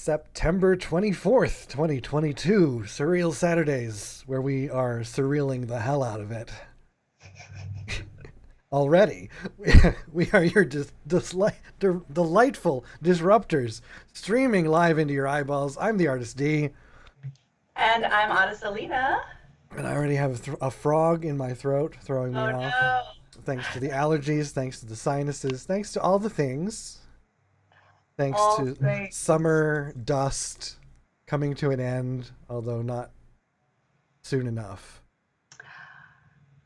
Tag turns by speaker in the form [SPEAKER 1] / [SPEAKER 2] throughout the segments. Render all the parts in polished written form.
[SPEAKER 1] September 24th, 2022, Surreal Saturdays, where we are surrealing the hell out of it. Already, we are your delightful disruptors, streaming live into your eyeballs. I'm the Artist D.
[SPEAKER 2] And I'm Attasalina.
[SPEAKER 1] And I already have a frog in my throat throwing me
[SPEAKER 2] Oh
[SPEAKER 1] off.
[SPEAKER 2] no.
[SPEAKER 1] Thanks to the allergies, thanks to the sinuses, thanks to all the things. Thanks
[SPEAKER 2] All
[SPEAKER 1] to
[SPEAKER 2] things.
[SPEAKER 1] summer dust coming to an end, although not soon enough.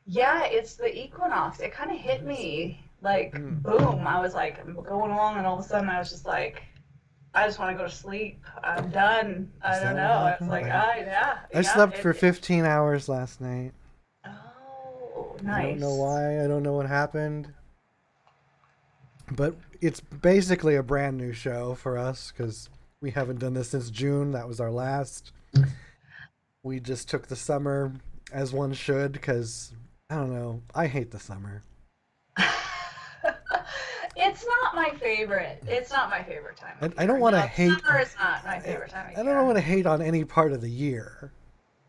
[SPEAKER 2] Yeah, it's the equinox. It kind of hit me like boom. I was like going along, and all of a sudden I was just like, I just want to go to sleep. I'm done. I don't know. I was like, yeah.
[SPEAKER 1] I slept for 15 hours last night.
[SPEAKER 2] Oh,
[SPEAKER 1] I don't
[SPEAKER 2] nice.
[SPEAKER 1] know why. I don't know what happened. But it's basically a brand new show for us because we haven't done this since June. That was our last. We just took the summer as one should because, I don't know, I hate the summer.
[SPEAKER 2] It's not my favorite. It's not my favorite time of
[SPEAKER 1] I don't
[SPEAKER 2] year.
[SPEAKER 1] want to
[SPEAKER 2] No,
[SPEAKER 1] hate.
[SPEAKER 2] summer is not my favorite time of
[SPEAKER 1] I
[SPEAKER 2] year.
[SPEAKER 1] don't want to hate on any part of the year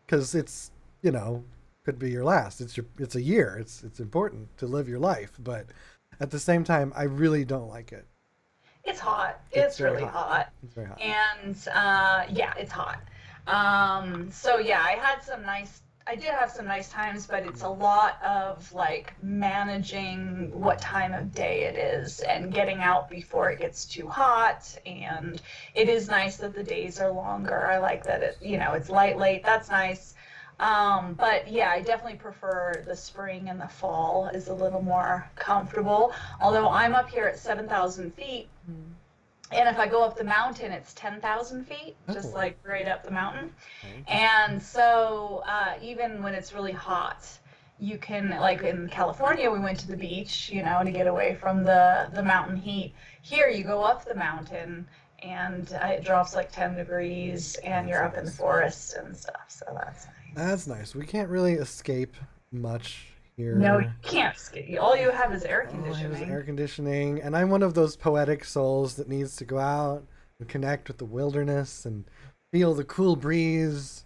[SPEAKER 1] because it's, could be your last. It's a year. It's important to live your life, but at the same time, I really don't like it.
[SPEAKER 2] It's hot.
[SPEAKER 1] It's
[SPEAKER 2] It's
[SPEAKER 1] very
[SPEAKER 2] really
[SPEAKER 1] hot.
[SPEAKER 2] hot.
[SPEAKER 1] It's very hot.
[SPEAKER 2] And yeah, it's hot. So yeah, I did have some nice times, but it's a lot of like managing what time of day it is and getting out before it gets too hot. And it is nice that the days are longer. I like that it's light, late. That's nice. But yeah, I definitely prefer the spring and the fall is a little more comfortable. Although I'm up here at 7,000 feet, and if I go up the mountain, it's 10,000 feet, just
[SPEAKER 1] Oh.
[SPEAKER 2] like right up the mountain.
[SPEAKER 1] Okay.
[SPEAKER 2] And so even when it's really hot, you can, like in California, we went to the beach, to get away from the mountain heat. Here, you go up the mountain, and it drops like 10 degrees, and you're up in the forest and stuff. So that's nice.
[SPEAKER 1] That's nice. We can't really escape much here.
[SPEAKER 2] No, you can't skip. All you have is air
[SPEAKER 1] All I have is
[SPEAKER 2] conditioning.
[SPEAKER 1] air conditioning, and I'm one of those poetic souls that needs to go out and connect with the wilderness and feel the cool breeze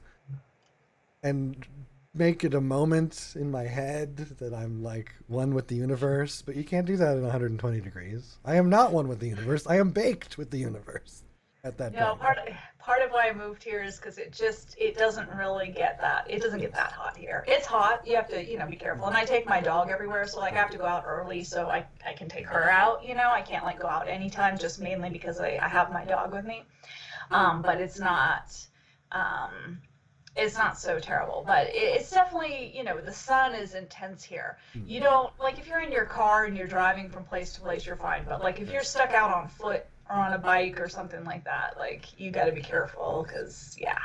[SPEAKER 1] and make it a moment in my head that I'm like one with the universe. But you can't do that in 120 degrees. I am not one with the universe. I am baked with the universe at that
[SPEAKER 2] No,
[SPEAKER 1] point.
[SPEAKER 2] part of why I moved here is because it doesn't really get that. It doesn't get that hot here. It's hot. You have to be careful. And I take my dog everywhere, so like I have to go out early so I can take her out. I can't like go out anytime, just mainly because I have my dog with me. But it's not so terrible. But it's definitely the sun is intense here. You don't like if you're in your car and you're driving from place to place, you're fine. But like if you're stuck out on foot or on a bike or something like that, like you got to be careful because yeah.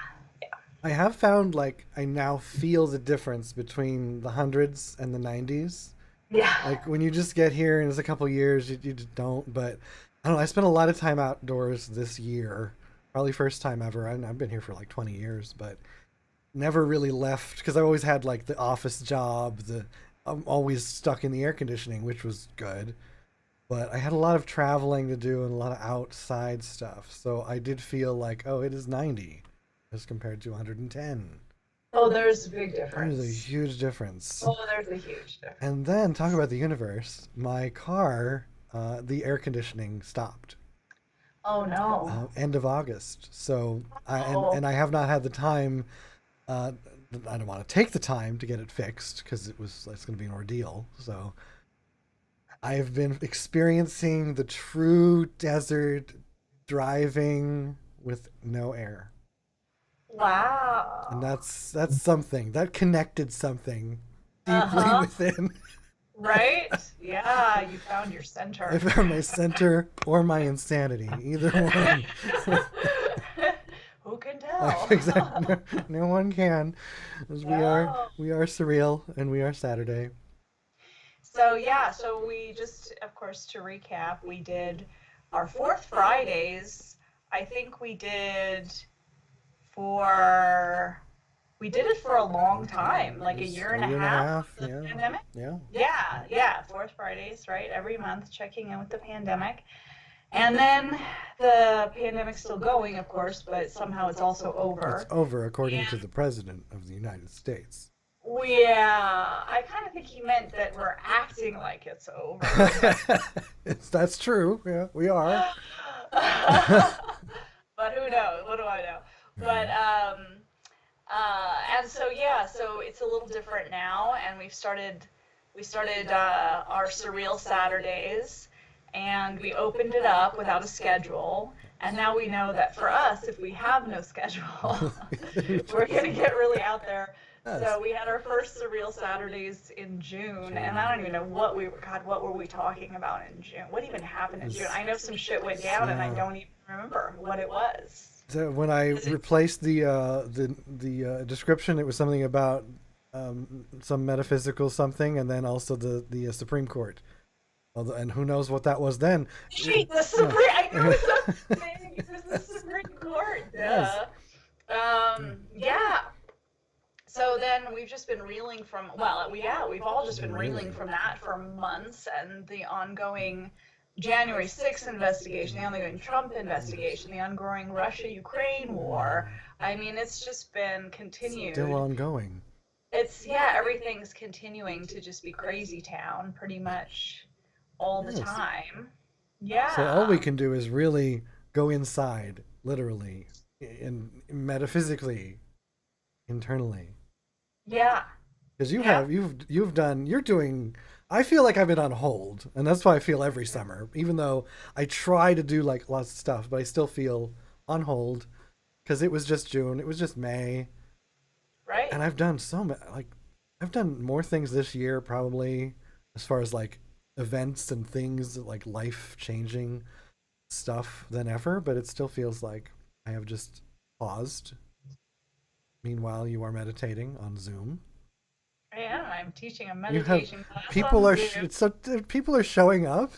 [SPEAKER 1] I have found like I now feel the difference between the hundreds and the 90s.
[SPEAKER 2] Yeah.
[SPEAKER 1] Like when you just get here and it's a couple years, you just don't. But I don't know. I spent a lot of time outdoors this year, probably first time ever. I've been here for like 20 years, but never really left because I always had like the office job. I'm always stuck in the air conditioning, which was good. But I had a lot of traveling to do and a lot of outside stuff. So I did feel like, oh, it is 90 as compared to 110.
[SPEAKER 2] Oh, there's a big
[SPEAKER 1] There's a
[SPEAKER 2] difference.
[SPEAKER 1] huge difference.
[SPEAKER 2] Oh, there's a huge difference.
[SPEAKER 1] And then talk about the universe. My car, the air conditioning stopped
[SPEAKER 2] Oh no.
[SPEAKER 1] end of August. So
[SPEAKER 2] Oh.
[SPEAKER 1] and I have not had the time. I don't want to take the time to get it fixed because it's going to be an ordeal. So I've been experiencing the true desert driving with no air. And
[SPEAKER 2] Wow.
[SPEAKER 1] that's something. That connected something deeply
[SPEAKER 2] Uh-huh.
[SPEAKER 1] within.
[SPEAKER 2] Right? Yeah, you found your
[SPEAKER 1] I
[SPEAKER 2] center.
[SPEAKER 1] found my center or my insanity. Either one.
[SPEAKER 2] Who can tell?
[SPEAKER 1] Exactly. No one can. As
[SPEAKER 2] No.
[SPEAKER 1] we are surreal and we are Saturday.
[SPEAKER 2] So yeah, so we just, of course, to recap, we did our fourth Fridays. I think for we did it for a long time, like a
[SPEAKER 1] It was
[SPEAKER 2] year and
[SPEAKER 1] a
[SPEAKER 2] a
[SPEAKER 1] year and a
[SPEAKER 2] half
[SPEAKER 1] half,
[SPEAKER 2] of the
[SPEAKER 1] yeah.
[SPEAKER 2] pandemic.
[SPEAKER 1] Yeah.
[SPEAKER 2] Yeah, fourth Fridays, right? Every month, checking in with the pandemic. And then the pandemic's still going, of course, but somehow it's also
[SPEAKER 1] It's
[SPEAKER 2] over.
[SPEAKER 1] over, according to
[SPEAKER 2] And
[SPEAKER 1] the President of the United States.
[SPEAKER 2] yeah, I kind of think he meant that we're acting like it's over, but
[SPEAKER 1] That's true. Yeah, we are.
[SPEAKER 2] but who knows? What do I know? But
[SPEAKER 1] Right.
[SPEAKER 2] and so yeah, so it's a little different now, and we started our Surreal Saturdays, and we opened it up without a schedule. And now we know that for us, if we have no schedule, we're gonna get really out there.
[SPEAKER 1] Yes.
[SPEAKER 2] So we had our first Surreal Saturdays in June, and I don't even know what God, what were we talking about in June? What even happened in June? I know some shit went down, and I
[SPEAKER 1] Yeah.
[SPEAKER 2] don't even remember what it was.
[SPEAKER 1] So when I
[SPEAKER 2] Is it
[SPEAKER 1] replaced the description, it was something about some metaphysical something, and then also the Supreme Court. Although, and who knows what that was then?
[SPEAKER 2] the
[SPEAKER 1] Yeah.
[SPEAKER 2] Supreme? I knew it was something. It was the Supreme Court.
[SPEAKER 1] Yes.
[SPEAKER 2] Duh. Yeah. So then we've just been reeling from, well, we've all just been reeling
[SPEAKER 1] Really.
[SPEAKER 2] from that for months, and the ongoing January 6th investigation, the ongoing Trump
[SPEAKER 1] Yes.
[SPEAKER 2] investigation, the ongoing Russia-Ukraine war. I mean, it's just been
[SPEAKER 1] Still
[SPEAKER 2] continued.
[SPEAKER 1] ongoing.
[SPEAKER 2] It's, yeah, everything's continuing to just be crazy town pretty much all the
[SPEAKER 1] Yes.
[SPEAKER 2] time.
[SPEAKER 1] So all we
[SPEAKER 2] Yeah.
[SPEAKER 1] can do is really go inside, literally, and metaphysically, internally.
[SPEAKER 2] Yeah.
[SPEAKER 1] Because
[SPEAKER 2] Yep.
[SPEAKER 1] you're doing. I feel like I've been on hold, and that's why I feel every summer. Even though I try to do like lots of stuff, but I still feel on hold because it was just June, it was just May,
[SPEAKER 2] Right.
[SPEAKER 1] and I've done so much. Like I've done more things this year probably, as far as like events and things like life changing stuff than ever. But it still feels like I have just paused. Meanwhile, you are meditating on Zoom.
[SPEAKER 2] I am. I'm teaching a
[SPEAKER 1] You have
[SPEAKER 2] meditation class
[SPEAKER 1] people
[SPEAKER 2] on
[SPEAKER 1] are
[SPEAKER 2] Zoom.
[SPEAKER 1] it's so people are showing up.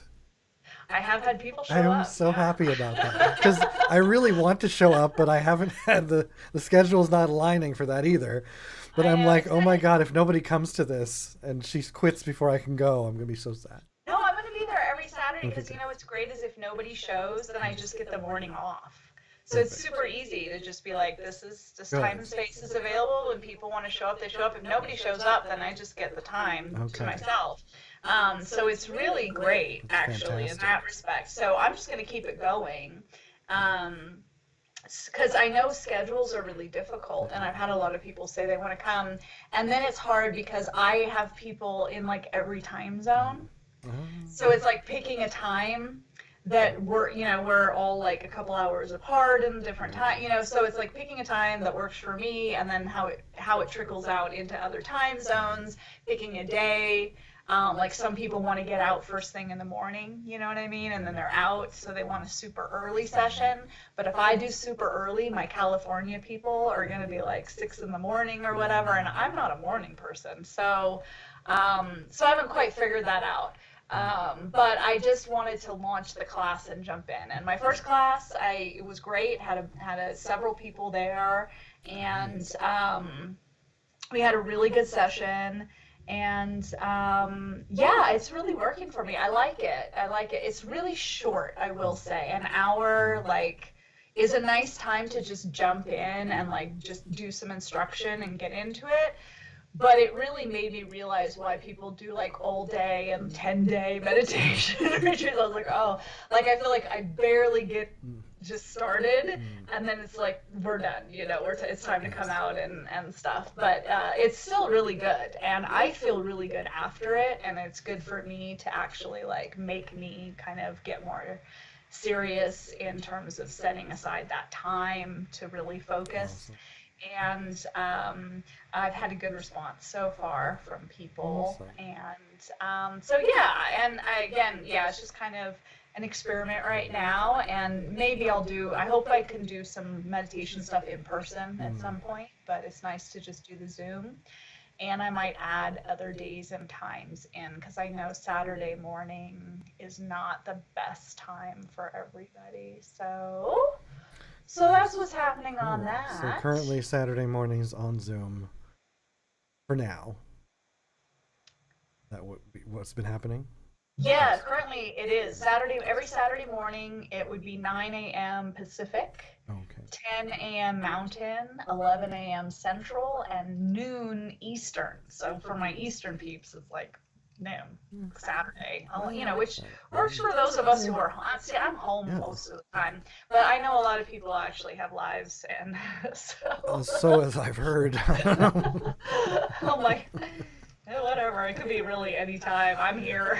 [SPEAKER 2] I have had people
[SPEAKER 1] I
[SPEAKER 2] show
[SPEAKER 1] am
[SPEAKER 2] up.
[SPEAKER 1] so
[SPEAKER 2] Yeah.
[SPEAKER 1] happy about that because I really want to show up, but I haven't had the schedule's not aligning for that either. But
[SPEAKER 2] I
[SPEAKER 1] I'm
[SPEAKER 2] know.
[SPEAKER 1] like, oh my god, if nobody comes to this and she quits before I can go, I'm gonna be so sad.
[SPEAKER 2] No, I'm going to be there every Saturday
[SPEAKER 1] Okay,
[SPEAKER 2] because
[SPEAKER 1] good.
[SPEAKER 2] what's great is if nobody shows, then I just get the morning off. So it's
[SPEAKER 1] Perfect.
[SPEAKER 2] super easy to just be like, this time
[SPEAKER 1] Good.
[SPEAKER 2] and space is available. When people want to show up, they show up. If nobody shows up, then I just get the time to
[SPEAKER 1] Okay.
[SPEAKER 2] myself. So it's really great,
[SPEAKER 1] That's
[SPEAKER 2] actually, in
[SPEAKER 1] fantastic.
[SPEAKER 2] that respect. So I'm just going to keep it going. Um, because I know schedules are really difficult, and I've had a lot of people say they want to come, and then it's hard because I have people in like every time zone. So it's like picking a time that we're all like a couple hours apart in different time, so it's like picking a time that works for me, and then how it trickles out into other time zones, picking a day. Like some people want to get out first thing in the morning, you know what I mean? And then they're out, so they want a super early session. But if I do super early, my California people are going to be like 6 in the morning or whatever, and I'm not a morning person. So I haven't quite figured that out. But I just wanted to launch the class and jump in. And my first class, it was great. Had several people there, and we had a really good session. And yeah, it's really working for me. I like it. I like it. It's really short, I will say. An hour, like, is a nice time to just jump in and like just do some instruction and get into it, but it really made me realize why people do like all day and 10-day meditation retreats. I was like, oh, like I feel like I barely get just started, and then it's like we're done, it's time to come
[SPEAKER 1] Yes.
[SPEAKER 2] out and stuff. But it's still really good, and I feel really good after it, and it's good for me to actually like make me kind of get more serious in terms of setting aside that time to really focus.
[SPEAKER 1] Awesome.
[SPEAKER 2] And I've had a good response so far from people.
[SPEAKER 1] Awesome.
[SPEAKER 2] And so, yeah, and again, yeah, it's just kind of an experiment right now. And maybe I hope I can do some meditation stuff in person at some point, but it's nice to just do the Zoom. And I might add other days and times in because I know Saturday morning is not the best time for everybody. So that's what's happening on
[SPEAKER 1] Cool. So
[SPEAKER 2] that.
[SPEAKER 1] currently Saturday mornings on Zoom for now. That would be what's been happening.
[SPEAKER 2] Yeah,
[SPEAKER 1] Nice.
[SPEAKER 2] currently it is every Saturday morning. It would be 9 a.m. Pacific,
[SPEAKER 1] Okay.
[SPEAKER 2] 10 a.m. Mountain, 11 a.m. Central, and noon Eastern. So for my Eastern peeps, it's like noon Saturday. Which works for those of us who are home. See, I'm home
[SPEAKER 1] Yeah.
[SPEAKER 2] most of the time, but I know a lot of people actually have lives, and so
[SPEAKER 1] So as I've heard, I don't know.
[SPEAKER 2] I'm like, whatever. It could be really any time. I'm here.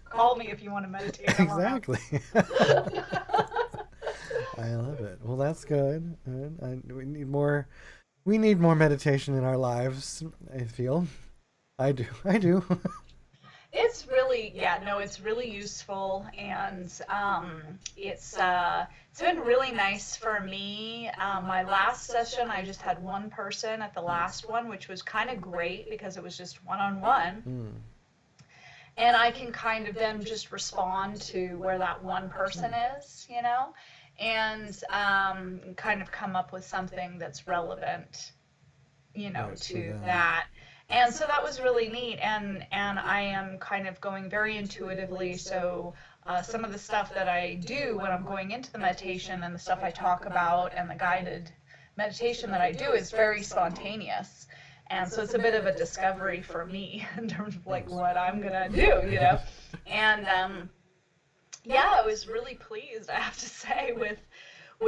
[SPEAKER 2] Call me if you want to meditate. I'm around.
[SPEAKER 1] Exactly. I love it. Well, that's good. We need more. We need more meditation in our lives. I feel. I do. I do.
[SPEAKER 2] It's really, yeah, no, it's really useful, and it's been really nice for me. My last session, I just had one person at the last one, which was kind of great because it was just one-on-one,
[SPEAKER 1] Mm,
[SPEAKER 2] and I can kind of then just respond to where that one person is, and kind of come up with something that's relevant,
[SPEAKER 1] right for
[SPEAKER 2] to
[SPEAKER 1] them.
[SPEAKER 2] that. And so that was really neat. And I am kind of going very intuitively. So some of the stuff that I do when I'm going into the meditation and the stuff I talk about and the guided meditation that I do is very spontaneous. And so it's a bit of a discovery for me in terms of like
[SPEAKER 1] Nice.
[SPEAKER 2] what I'm gonna do. And yeah, I was really pleased, I have to say, with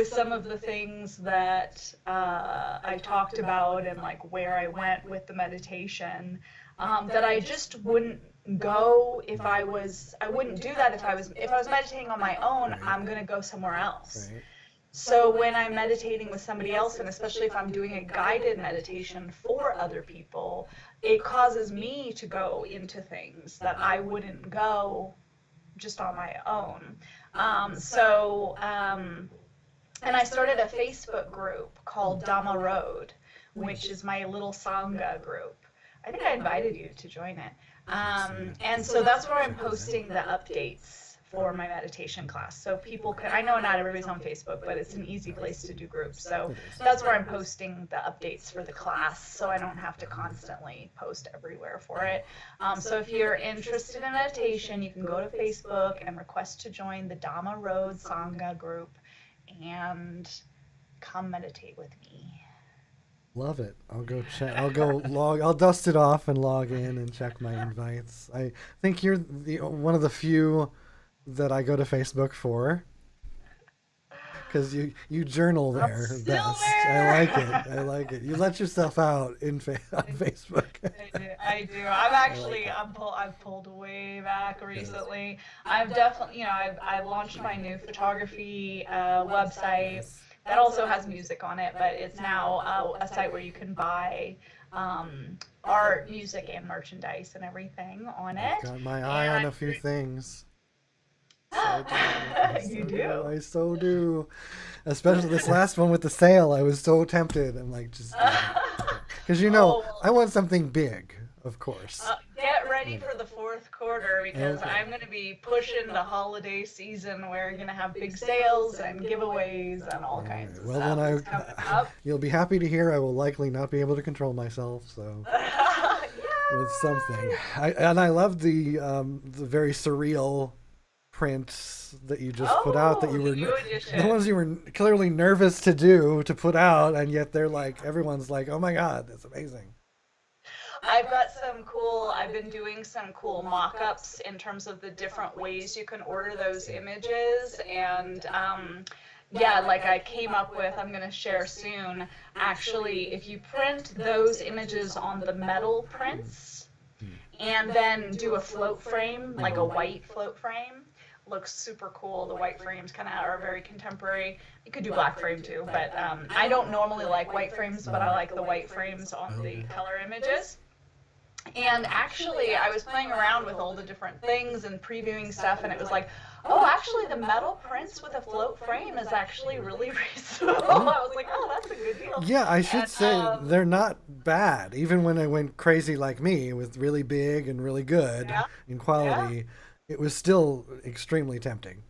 [SPEAKER 2] some of the things that I talked about and like where I went with the meditation, that I just wouldn't go if I wouldn't do that if I was meditating on my own.
[SPEAKER 1] Right.
[SPEAKER 2] I'm gonna go somewhere else.
[SPEAKER 1] Right.
[SPEAKER 2] So when I'm meditating with somebody else, and especially if I'm doing a guided meditation for other people, it causes me to go into things that I wouldn't go just on my own. And I started a Facebook group called Dhamma Road, which is my little Sangha group. I think I invited you to join it. And so that's where I'm posting the updates for my meditation class. So people can, I know not everybody's on Facebook, but it's an easy place to do groups. So
[SPEAKER 1] It is.
[SPEAKER 2] that's where I'm posting the updates for the class, so I don't have to constantly post everywhere for it. So if you're interested in meditation, you can go to Facebook and request to join the Dhamma Road Sangha group and come meditate with me.
[SPEAKER 1] Love it. I'll go check. I'll go log. I'll dust it off and log in and check my invites. I think you're the one of the few that I go to Facebook for because you journal
[SPEAKER 2] I'm
[SPEAKER 1] there
[SPEAKER 2] still
[SPEAKER 1] best. I like it.
[SPEAKER 2] there.
[SPEAKER 1] I like it. You let yourself out on Facebook.
[SPEAKER 2] I do. I'm
[SPEAKER 1] I like
[SPEAKER 2] actually
[SPEAKER 1] that.
[SPEAKER 2] I've pulled way back
[SPEAKER 1] Good.
[SPEAKER 2] recently. I've definitely I've launched my new photography website
[SPEAKER 1] Nice.
[SPEAKER 2] that also has music on it, but it's now a site where you can buy art, music, and merchandise and everything on
[SPEAKER 1] I've
[SPEAKER 2] it.
[SPEAKER 1] got my eye on
[SPEAKER 2] And
[SPEAKER 1] a few things. So do. I
[SPEAKER 2] you
[SPEAKER 1] so do.
[SPEAKER 2] do.
[SPEAKER 1] I so do. Especially this last one with the sale. I was so tempted. I'm like, just do it. Because
[SPEAKER 2] Oh,
[SPEAKER 1] I
[SPEAKER 2] well,
[SPEAKER 1] want something big, of course.
[SPEAKER 2] get ready
[SPEAKER 1] You know.
[SPEAKER 2] for the fourth quarter because
[SPEAKER 1] Okay.
[SPEAKER 2] I'm going to be pushing the holiday season where you're going to have big sales and giveaways and all
[SPEAKER 1] All
[SPEAKER 2] kinds
[SPEAKER 1] right.
[SPEAKER 2] of
[SPEAKER 1] Well, then
[SPEAKER 2] stuff that's coming up.
[SPEAKER 1] you'll be happy to hear I will likely not be able to control myself. So with something,
[SPEAKER 2] Yay!
[SPEAKER 1] I love the very surreal prints that you just put out that
[SPEAKER 2] Oh,
[SPEAKER 1] you
[SPEAKER 2] the
[SPEAKER 1] were
[SPEAKER 2] new
[SPEAKER 1] the
[SPEAKER 2] edition.
[SPEAKER 1] ones you were clearly nervous to put out, and yet they're like everyone's like, oh my god, that's amazing.
[SPEAKER 2] I've been doing some cool mock-ups in terms of the different ways you can order those images. And yeah, like I came up with, I'm going to share soon, actually, if you print those images on the metal prints and then do a float frame, like a white float frame, looks super cool. The white frames kind of are very contemporary. You could do black frame too, but I don't normally like white frames, but I like the white frames on the
[SPEAKER 1] Okay.
[SPEAKER 2] color images. And actually, I was playing around with all the different things and previewing stuff, and it was like, oh, actually, the metal prints with a float frame is actually really reasonable.
[SPEAKER 1] Mm.
[SPEAKER 2] I was like, oh, that's a good deal.
[SPEAKER 1] Yeah, I should
[SPEAKER 2] And
[SPEAKER 1] say they're not bad. Even when I went crazy like me with really big and really good
[SPEAKER 2] yeah,
[SPEAKER 1] in
[SPEAKER 2] yeah.
[SPEAKER 1] quality, it was still extremely tempting.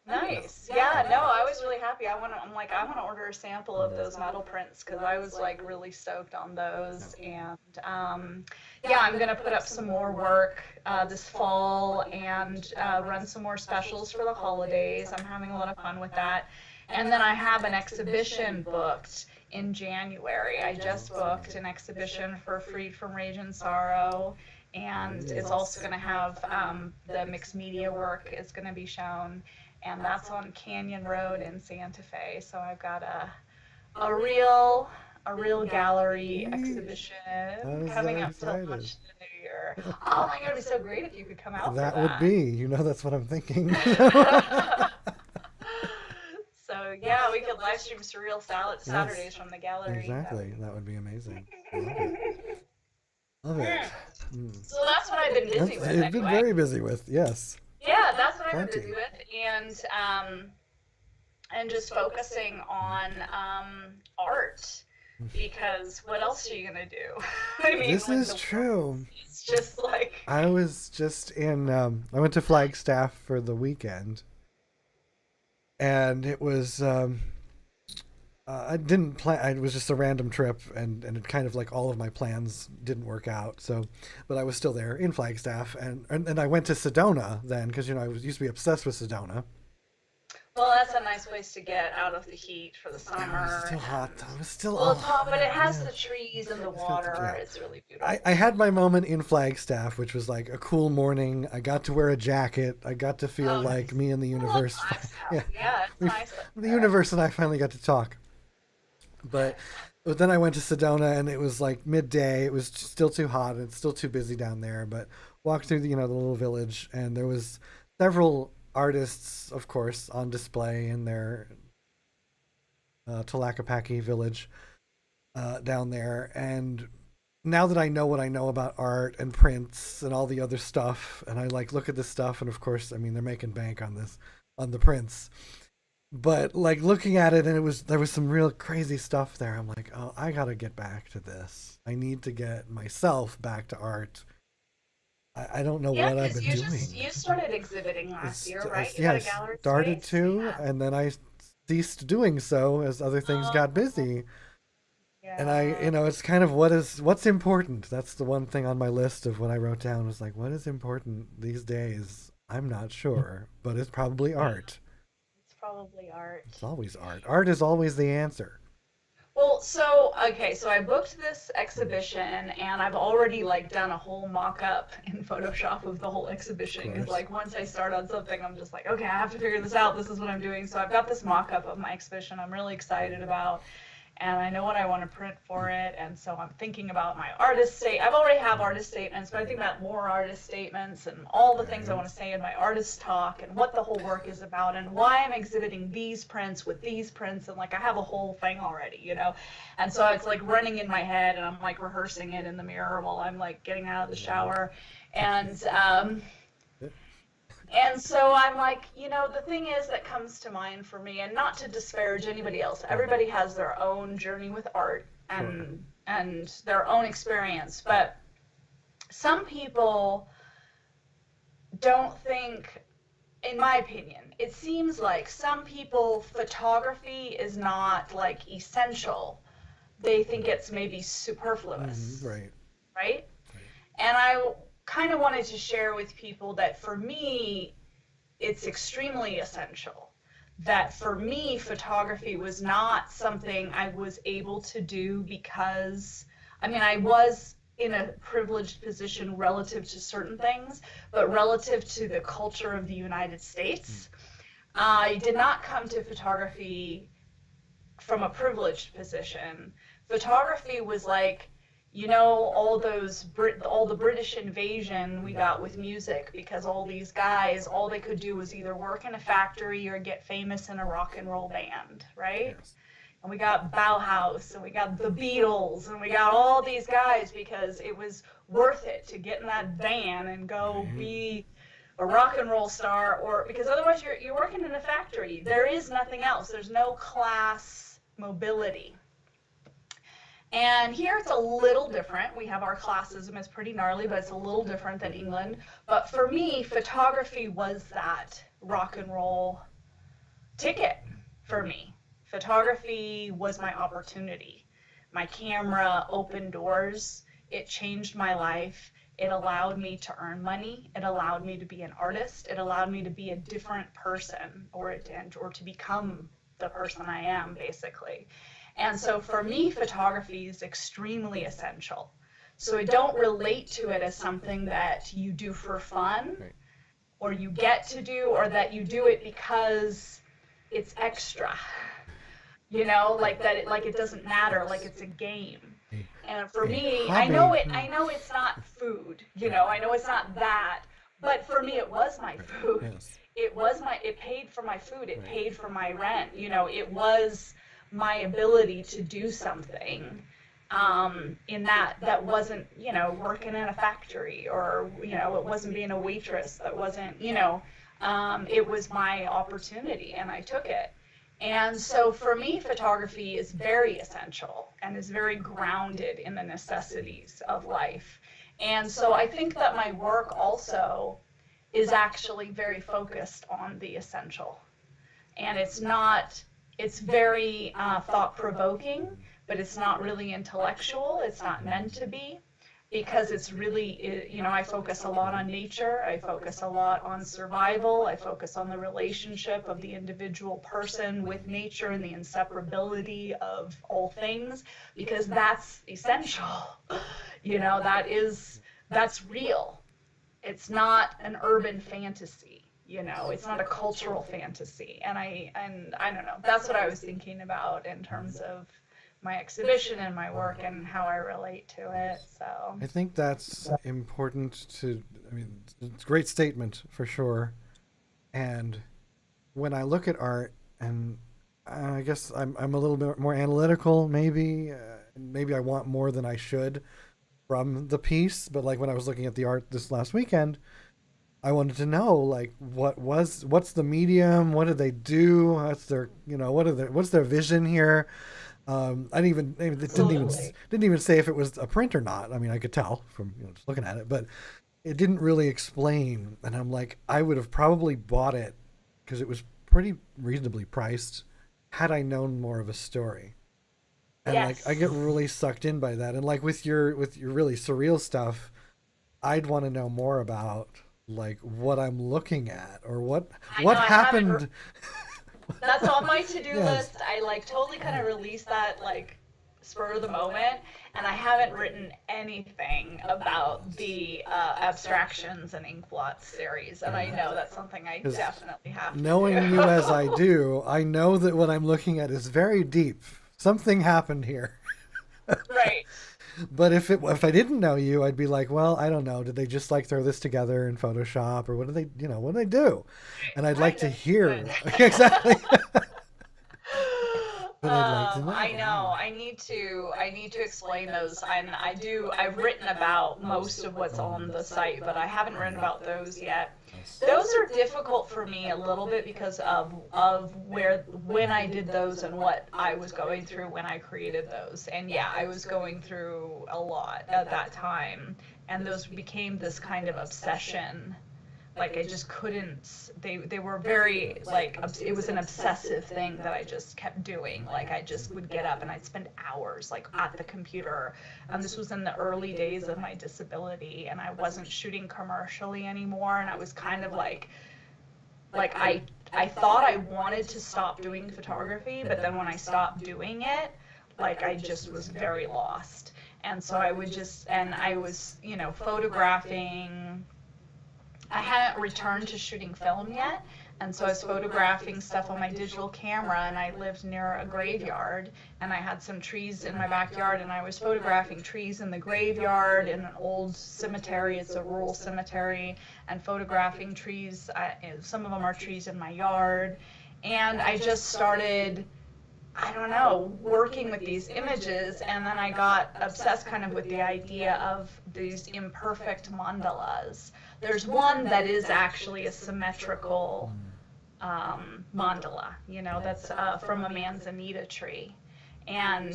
[SPEAKER 2] Nice. Yeah, no, I was really happy. I want to order a sample of those metal prints because I was like really stoked on those. And yeah, I'm gonna put up some more work this fall and run some more specials for the holidays. I'm having a lot of fun with that. And then I have an exhibition booked in January. I just booked an exhibition for Freed from Rage and Sorrow, and it's also going to have the mixed media work is going to be shown, and that's on Canyon Road in Santa Fe. So I've got a real gallery exhibition
[SPEAKER 1] I'm so
[SPEAKER 2] coming up till
[SPEAKER 1] excited.
[SPEAKER 2] much the new year. Oh my god, it'd be so great if you could come out for
[SPEAKER 1] That would
[SPEAKER 2] that.
[SPEAKER 1] be, that's what I'm thinking.
[SPEAKER 2] So yeah, we could live stream Surreal
[SPEAKER 1] Yes,
[SPEAKER 2] Saturdays from the gallery.
[SPEAKER 1] exactly. That would be amazing. I love it. Love it. Mm.
[SPEAKER 2] So that's what I've been busy with
[SPEAKER 1] You've been
[SPEAKER 2] anyway.
[SPEAKER 1] very busy with, yes.
[SPEAKER 2] Yeah, that's what I've been
[SPEAKER 1] Plenty.
[SPEAKER 2] busy with, and just focusing on art because what else are you gonna do? I mean,
[SPEAKER 1] This
[SPEAKER 2] when
[SPEAKER 1] is
[SPEAKER 2] the
[SPEAKER 1] true.
[SPEAKER 2] it's just like
[SPEAKER 1] I was just I went to Flagstaff for the weekend, and it was, I didn't plan, it was just a random trip, and it kind of like all of my plans didn't work out. So, but I was still there in Flagstaff, and I went to Sedona then, because, I used to be obsessed with Sedona.
[SPEAKER 2] well, that's a nice place to get out of the heat for the
[SPEAKER 1] It was
[SPEAKER 2] summer.
[SPEAKER 1] still hot. It was still,
[SPEAKER 2] Well,
[SPEAKER 1] oh,
[SPEAKER 2] it's hot, but it has
[SPEAKER 1] yeah.
[SPEAKER 2] the trees and the
[SPEAKER 1] It's got
[SPEAKER 2] water.
[SPEAKER 1] yeah.
[SPEAKER 2] It's really beautiful.
[SPEAKER 1] I had my moment in Flagstaff, which was like a cool morning. I got to wear a jacket. I got to feel
[SPEAKER 2] Oh,
[SPEAKER 1] like
[SPEAKER 2] nice.
[SPEAKER 1] me and the
[SPEAKER 2] I love
[SPEAKER 1] universe. Yeah,
[SPEAKER 2] Flagstaff. Yeah, it's
[SPEAKER 1] we,
[SPEAKER 2] nice up
[SPEAKER 1] the
[SPEAKER 2] there.
[SPEAKER 1] universe and I finally got to talk. But then I went to Sedona, and it was like midday. It was still too hot, and it's still too busy down there. But walked through the little village, and there was several artists, of course, on display in their Tlaquepaque village down there. And now that I know what I know about art and prints and all the other stuff, and I like look at this stuff, and of course, I mean, they're making bank on this, on the prints. But like looking at it, and there was some real crazy stuff there. I'm like, oh, I gotta get back to this. I need to get myself back to art. I don't know
[SPEAKER 2] Yeah,
[SPEAKER 1] what I've
[SPEAKER 2] because
[SPEAKER 1] been doing.
[SPEAKER 2] you started exhibiting last year, right? You
[SPEAKER 1] Yeah,
[SPEAKER 2] got
[SPEAKER 1] I
[SPEAKER 2] a gallery
[SPEAKER 1] started
[SPEAKER 2] space.
[SPEAKER 1] to,
[SPEAKER 2] Yeah.
[SPEAKER 1] and then I ceased doing so as other things got
[SPEAKER 2] Oh,
[SPEAKER 1] busy. And
[SPEAKER 2] yeah.
[SPEAKER 1] it's kind of what's important. That's the one thing on my list of what I wrote down was like, what is important these days? I'm not sure, but it's probably art.
[SPEAKER 2] It's probably art.
[SPEAKER 1] It's always art. Art is always the answer.
[SPEAKER 2] Well, so okay, so I booked this exhibition and I've already like done a whole mock-up in Photoshop of the whole
[SPEAKER 1] Of
[SPEAKER 2] exhibition because
[SPEAKER 1] course.
[SPEAKER 2] like once I start on something, I'm just like, okay, I have to figure this out. This is what I'm doing. So I've got this mock-up of my exhibition I'm really excited about, and I know what I want to print for it. And so I'm thinking about my artist state. I've already have artist statements, but I think about more artist statements and all the things I
[SPEAKER 1] Right.
[SPEAKER 2] want to say in my artist talk and what the whole work is about and why I'm exhibiting these prints with these prints. And like I have a whole thing already. And so it's like running in my head and I'm like rehearsing it in the mirror while I'm like getting out of the shower. And and so I'm like, the thing is that comes to mind for me, and not to disparage anybody else. Everybody has their own journey with art
[SPEAKER 1] Sure.
[SPEAKER 2] and their own experience, but some people don't think, in my opinion, it seems like some people photography is not like essential. They think it's maybe superfluous,
[SPEAKER 1] Right.
[SPEAKER 2] right?
[SPEAKER 1] Right.
[SPEAKER 2] And I kind of wanted to share with people that for me, it's extremely essential. That for me, photography was not something I was able to do because, I mean, I was in a privileged position relative to certain things, but relative to the culture of the United States, I did not come to photography from a privileged position. Photography was like, all the British invasion we got with music because all these guys, all they could do was either work in a factory or get famous in a rock and roll band, right?
[SPEAKER 1] Yes.
[SPEAKER 2] And we got Bauhaus and we got the Beatles and we got all these guys because it was worth it to get in that van and go
[SPEAKER 1] Right.
[SPEAKER 2] be a rock and roll star, or because otherwise you're working in a factory. There is nothing else. There's no class mobility. And here it's a little different. We have our classism, it's pretty gnarly, but it's a little different than England. But for me, photography was that rock and roll ticket for me. Photography was my opportunity. My camera opened doors. It changed my life. It allowed me to earn money. It allowed me to be an artist. It allowed me to be a different person, or to become the person I am, basically. And so for me, photography is extremely essential. So I don't relate to it as something that you do for fun, or you get to do, or that you do it because it's extra. Like that, like it doesn't matter, like it's a game. And for me, I know it's not food, I know it's not that, but for me, it was my food.
[SPEAKER 1] Yes.
[SPEAKER 2] It paid for my food. It paid for my rent. It was my ability to do something, in that wasn't, working in a factory, or, it wasn't being a waitress. That wasn't, it was my opportunity, and I took it. And so for me, photography is very essential and is very grounded in the necessities of life. And so I think that my work also is actually very focused on the essential. And it's very thought-provoking, but it's not really intellectual. It's not meant to be, because it's really, I focus a lot on nature. I focus a lot on survival. I focus on the relationship of the individual person with nature and the inseparability of all things, because that's essential. That's real. It's not an urban fantasy. It's not a cultural fantasy. And I don't know. That's what I was thinking about in terms of my exhibition and my work and how I relate to it. So
[SPEAKER 1] I think that's important it's a great statement for sure. And when I look at art, and I guess I'm a little bit more analytical, maybe I want more than I should from the piece. But like when I was looking at the art this last weekend, I wanted to know, like, what's the medium? What did they do? What's their, what's their vision here? I didn't even say if it was a print or not. I mean, I could tell from just looking at it, but it didn't really explain. And I'm like, I would have probably bought it because it was pretty reasonably priced had I known more of a story. And
[SPEAKER 2] yes.
[SPEAKER 1] like, I get really sucked in by that. And like with your really surreal stuff, I'd want to know more about like what I'm looking at, or what happened.
[SPEAKER 2] That's on my to-do
[SPEAKER 1] Yes.
[SPEAKER 2] list. I like totally kind of released that like spur of the moment, and I haven't written anything about the Abstractions and Inkbots series, and I know that's something I definitely have to
[SPEAKER 1] Knowing
[SPEAKER 2] do.
[SPEAKER 1] you as I do, I know that what I'm looking at is very deep. Something happened here.
[SPEAKER 2] Right.
[SPEAKER 1] But if I didn't know you, I'd be like, well, I don't know. Did they just like throw this together in Photoshop, or what do they do? And I'd like to hear exactly. But I'd like to know.
[SPEAKER 2] I know. I need to explain those. I've written about most of what's on the site, but I haven't written about those yet. Those are difficult for me a little bit because of when I did those and what I was going through when I created those. And yeah, I was going through a lot at that time, and those became this kind of obsession. Like I just couldn't, they were very, like, it was an obsessive thing that I just kept doing. Like I just would get up and I'd spend hours like at the computer. This was in the early days of my disability, and I wasn't shooting commercially anymore. And I was kind of like I thought I wanted to stop doing photography, but then when I stopped doing it, like I just was very lost. And so I was, photographing. I hadn't returned to shooting film yet, and so I was photographing stuff on my digital camera, and I lived near a graveyard, and I had some trees in my backyard, and I was photographing trees in the graveyard in an old cemetery. It's a rural cemetery, and photographing trees. Some of them are trees in my yard, and I just started, I don't know, working with these images, and then I got obsessed kind of with the idea of these imperfect mandalas. There's one that is actually a symmetrical mandala, that's from a manzanita tree. And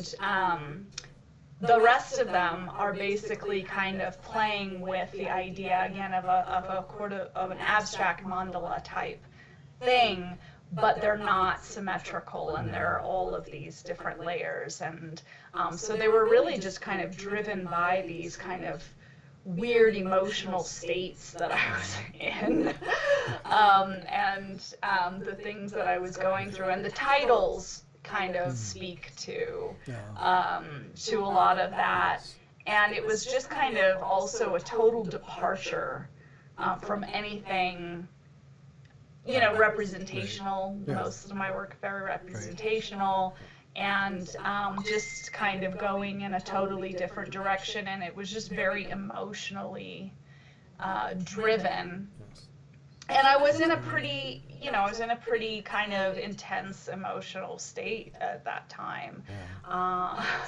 [SPEAKER 2] the rest of them are basically kind of playing with the idea, again, of an abstract mandala type thing, but they're not symmetrical, and there are all of these different layers. And so they were really just kind of driven by these kind of weird emotional states that I was in, and the things that I was going through. And the titles kind of speak to a lot of that. And it was just kind of also a total departure from anything, you know, representational. Most of my work very representational, and just kind of going in a totally different direction. And it was just very emotionally driven. And I was in a pretty, you know, I was in a pretty kind of intense emotional state at that time.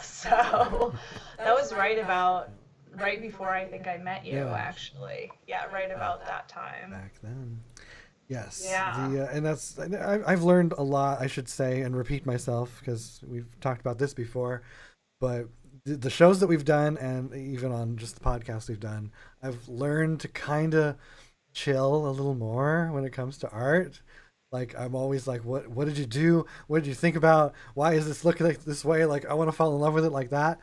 [SPEAKER 2] So that was right before I think I met you, actually. Yeah, right about that time.
[SPEAKER 1] Back then. Yes.
[SPEAKER 2] Yeah.
[SPEAKER 1] And that's, I've learned a lot, I should say, and repeat myself because we've talked about this before, but the shows that we've done, and even on just the podcast we've done, I've learned to kind of chill a little more when it comes to art. Like, I'm always like, what did you do? What did you think about? Why is this looking like this way? Like, I want to fall in love with it like that.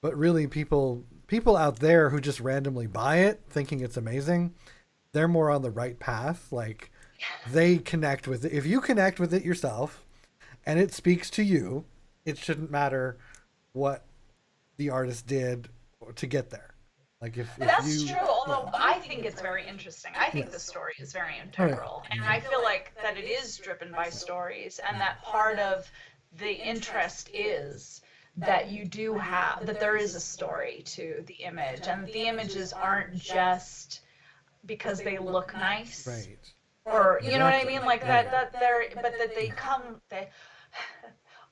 [SPEAKER 1] But really, people out there who just randomly buy it thinking it's amazing, they're more on the right path. Like, they connect with it. If you connect with it yourself and it speaks to you, it shouldn't matter what the artist did to get there. Like, if
[SPEAKER 2] that's true, although I think it's very interesting. I think the story is very integral, and I feel like that it is driven by stories, and that part of the interest is that you do have, that there is a story to the image, and the images aren't just because they look nice,
[SPEAKER 1] right,
[SPEAKER 2] or you know what I mean, like that they're, but that they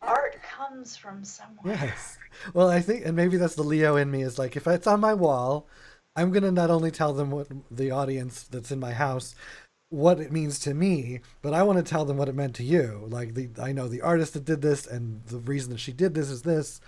[SPEAKER 2] art comes from somewhere.
[SPEAKER 1] Yes. Well, I think, and maybe that's the Leo in me, is like, if it's on my wall, I'm going to not only tell them, what the audience that's in my house, what it means to me, but I want to tell them what it meant to you. Like, I know the artist that did this, and the reason that she did this is this,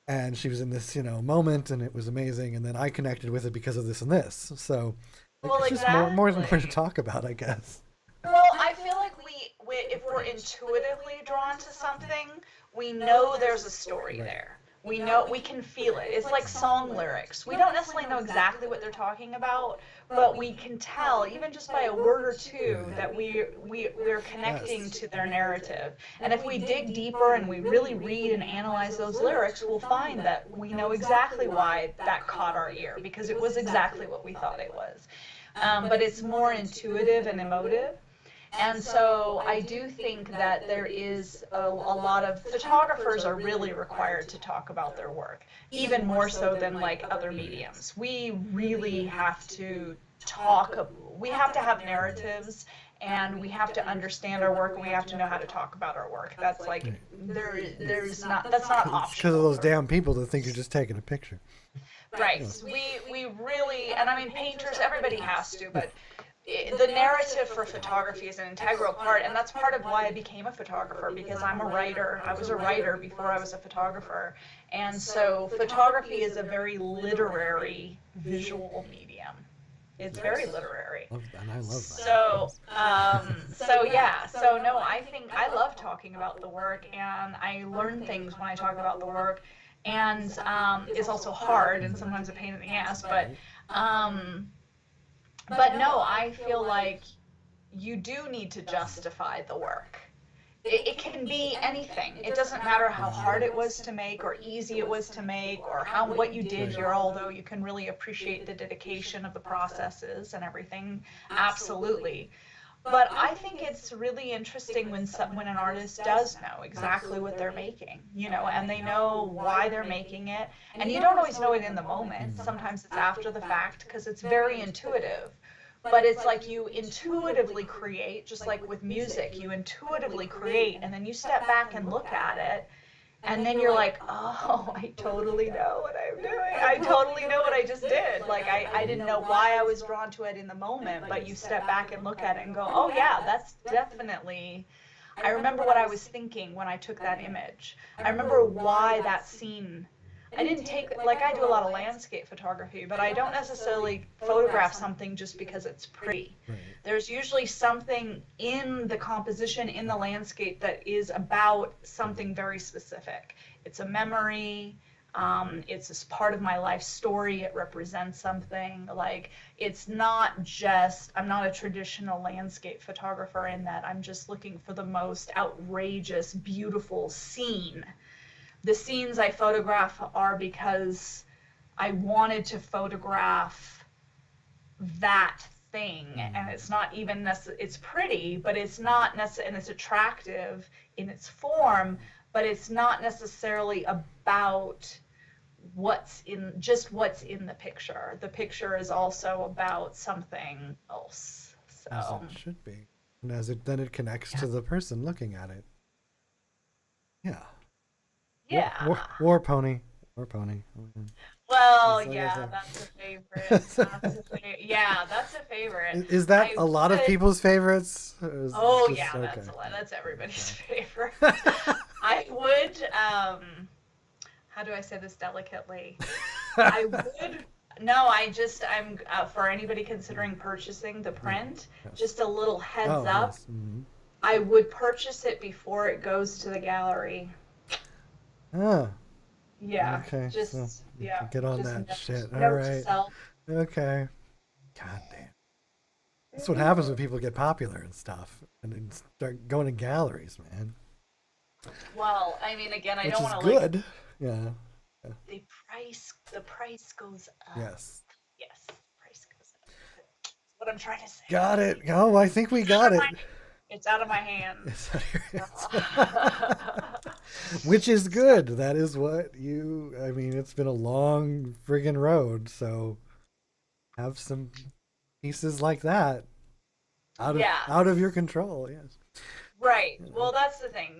[SPEAKER 1] and she was in this, you know, moment, and it was amazing, and then I connected with it because of this and this. So, like,
[SPEAKER 2] well,
[SPEAKER 1] it's just more to talk about, I guess.
[SPEAKER 2] Well, I feel like we if we're intuitively drawn to something, we know there's a story there. We know, we can feel it. It's like song lyrics. We don't necessarily know exactly what they're talking about, but we can tell, even just by a word or two, that we're connecting to their narrative. And if we dig deeper and we really read and analyze those lyrics, we'll find that we know exactly why that caught our ear, because it was exactly what we thought it was. But it's more intuitive and emotive. And so I do think that there is a lot of photographers are really required to talk about their work, even more so than like other mediums. We really have to talk, we have to have narratives, and we have to understand our work, and we have to know how to talk about our work. That's like, that's not optional.
[SPEAKER 1] It's because of those damn people that think you're just taking a picture.
[SPEAKER 2] Right. We really, and I mean, painters, everybody has to, but the narrative for photography is an integral part, and that's part of why I became a photographer, because I'm a writer. I was a writer before I was a photographer, and so photography is a very literary visual medium. It's very literary.
[SPEAKER 1] And I love that.
[SPEAKER 2] So no, I think I love talking about the work, and I learn things when I talk about the work, and it's also hard and sometimes a pain in the ass, but no, I feel like you do need to justify the work. It can be anything. It doesn't matter how hard it was to make or easy it was to make, or what you did here, although you can really appreciate the dedication of the processes and everything. Absolutely. But I think it's really interesting when an artist does know exactly what they're making, you know, and they know why they're making it. And you don't always know it in the moment. Sometimes it's after the fact, because it's very intuitive. But it's like you intuitively create, just like with music, you intuitively create, and then you step back and look at it, and then you're like, oh, I totally know what I'm doing. I totally know what I just did. Like, I didn't know why I was drawn to it in the moment, but you step back and look at it and go, oh yeah, that's definitely, I remember what I was thinking when I took that image. I remember why that scene I didn't take, like, I do a lot of landscape photography, but I don't necessarily photograph something just because it's pretty.
[SPEAKER 1] Right.
[SPEAKER 2] There's usually something in the composition, in the landscape, that is about something very specific. It's a memory. It's a part of my life story. It represents something. Like, it's not just, I'm not a traditional landscape photographer in that I'm just looking for the most outrageous, beautiful scene. The scenes I photograph are because I wanted to photograph that thing, and it's not even it's pretty, but it's not necessarily, and it's attractive in its form, but it's not necessarily about what's in the picture. The picture is also about something else.
[SPEAKER 1] As
[SPEAKER 2] So
[SPEAKER 1] it should be. And as it then it connects to the person looking at it. Yeah.
[SPEAKER 2] yeah.
[SPEAKER 1] War pony. War pony.
[SPEAKER 2] Well,
[SPEAKER 1] It's like
[SPEAKER 2] yeah, that's a favorite. Yeah, that's a favorite.
[SPEAKER 1] Is that
[SPEAKER 2] I
[SPEAKER 1] a lot of
[SPEAKER 2] would-
[SPEAKER 1] people's favorites?
[SPEAKER 2] Oh
[SPEAKER 1] Just,
[SPEAKER 2] yeah,
[SPEAKER 1] okay.
[SPEAKER 2] that's a lot. That's everybody's
[SPEAKER 1] Okay.
[SPEAKER 2] favorite. I would, how do I say this delicately? I would, no, I'm, for anybody considering purchasing the print,
[SPEAKER 1] Yes.
[SPEAKER 2] just a little heads
[SPEAKER 1] Oh,
[SPEAKER 2] up.
[SPEAKER 1] yes. Mhm.
[SPEAKER 2] I would purchase it before it goes to the gallery.
[SPEAKER 1] Ah,
[SPEAKER 2] Yeah,
[SPEAKER 1] okay.
[SPEAKER 2] just,
[SPEAKER 1] So
[SPEAKER 2] yeah,
[SPEAKER 1] get on
[SPEAKER 2] just
[SPEAKER 1] that shit. All
[SPEAKER 2] note to
[SPEAKER 1] right.
[SPEAKER 2] self.
[SPEAKER 1] Okay. God damn. That's what happens when people get popular and stuff, and then start going to galleries, man.
[SPEAKER 2] Well, I mean, again, I
[SPEAKER 1] Which
[SPEAKER 2] don't
[SPEAKER 1] is
[SPEAKER 2] want to, like,
[SPEAKER 1] good. Yeah.
[SPEAKER 2] the price goes up.
[SPEAKER 1] Yes.
[SPEAKER 2] Yes, the price goes up. That's what I'm trying to say.
[SPEAKER 1] Got it. Oh, I think we got it.
[SPEAKER 2] It's out of my hands.
[SPEAKER 1] It's out of your hands. Which is good. That is what you. I mean, it's been a long friggin' road, so have some pieces like that
[SPEAKER 2] Yeah.
[SPEAKER 1] out of your control. Yes.
[SPEAKER 2] Right. Well, that's the thing,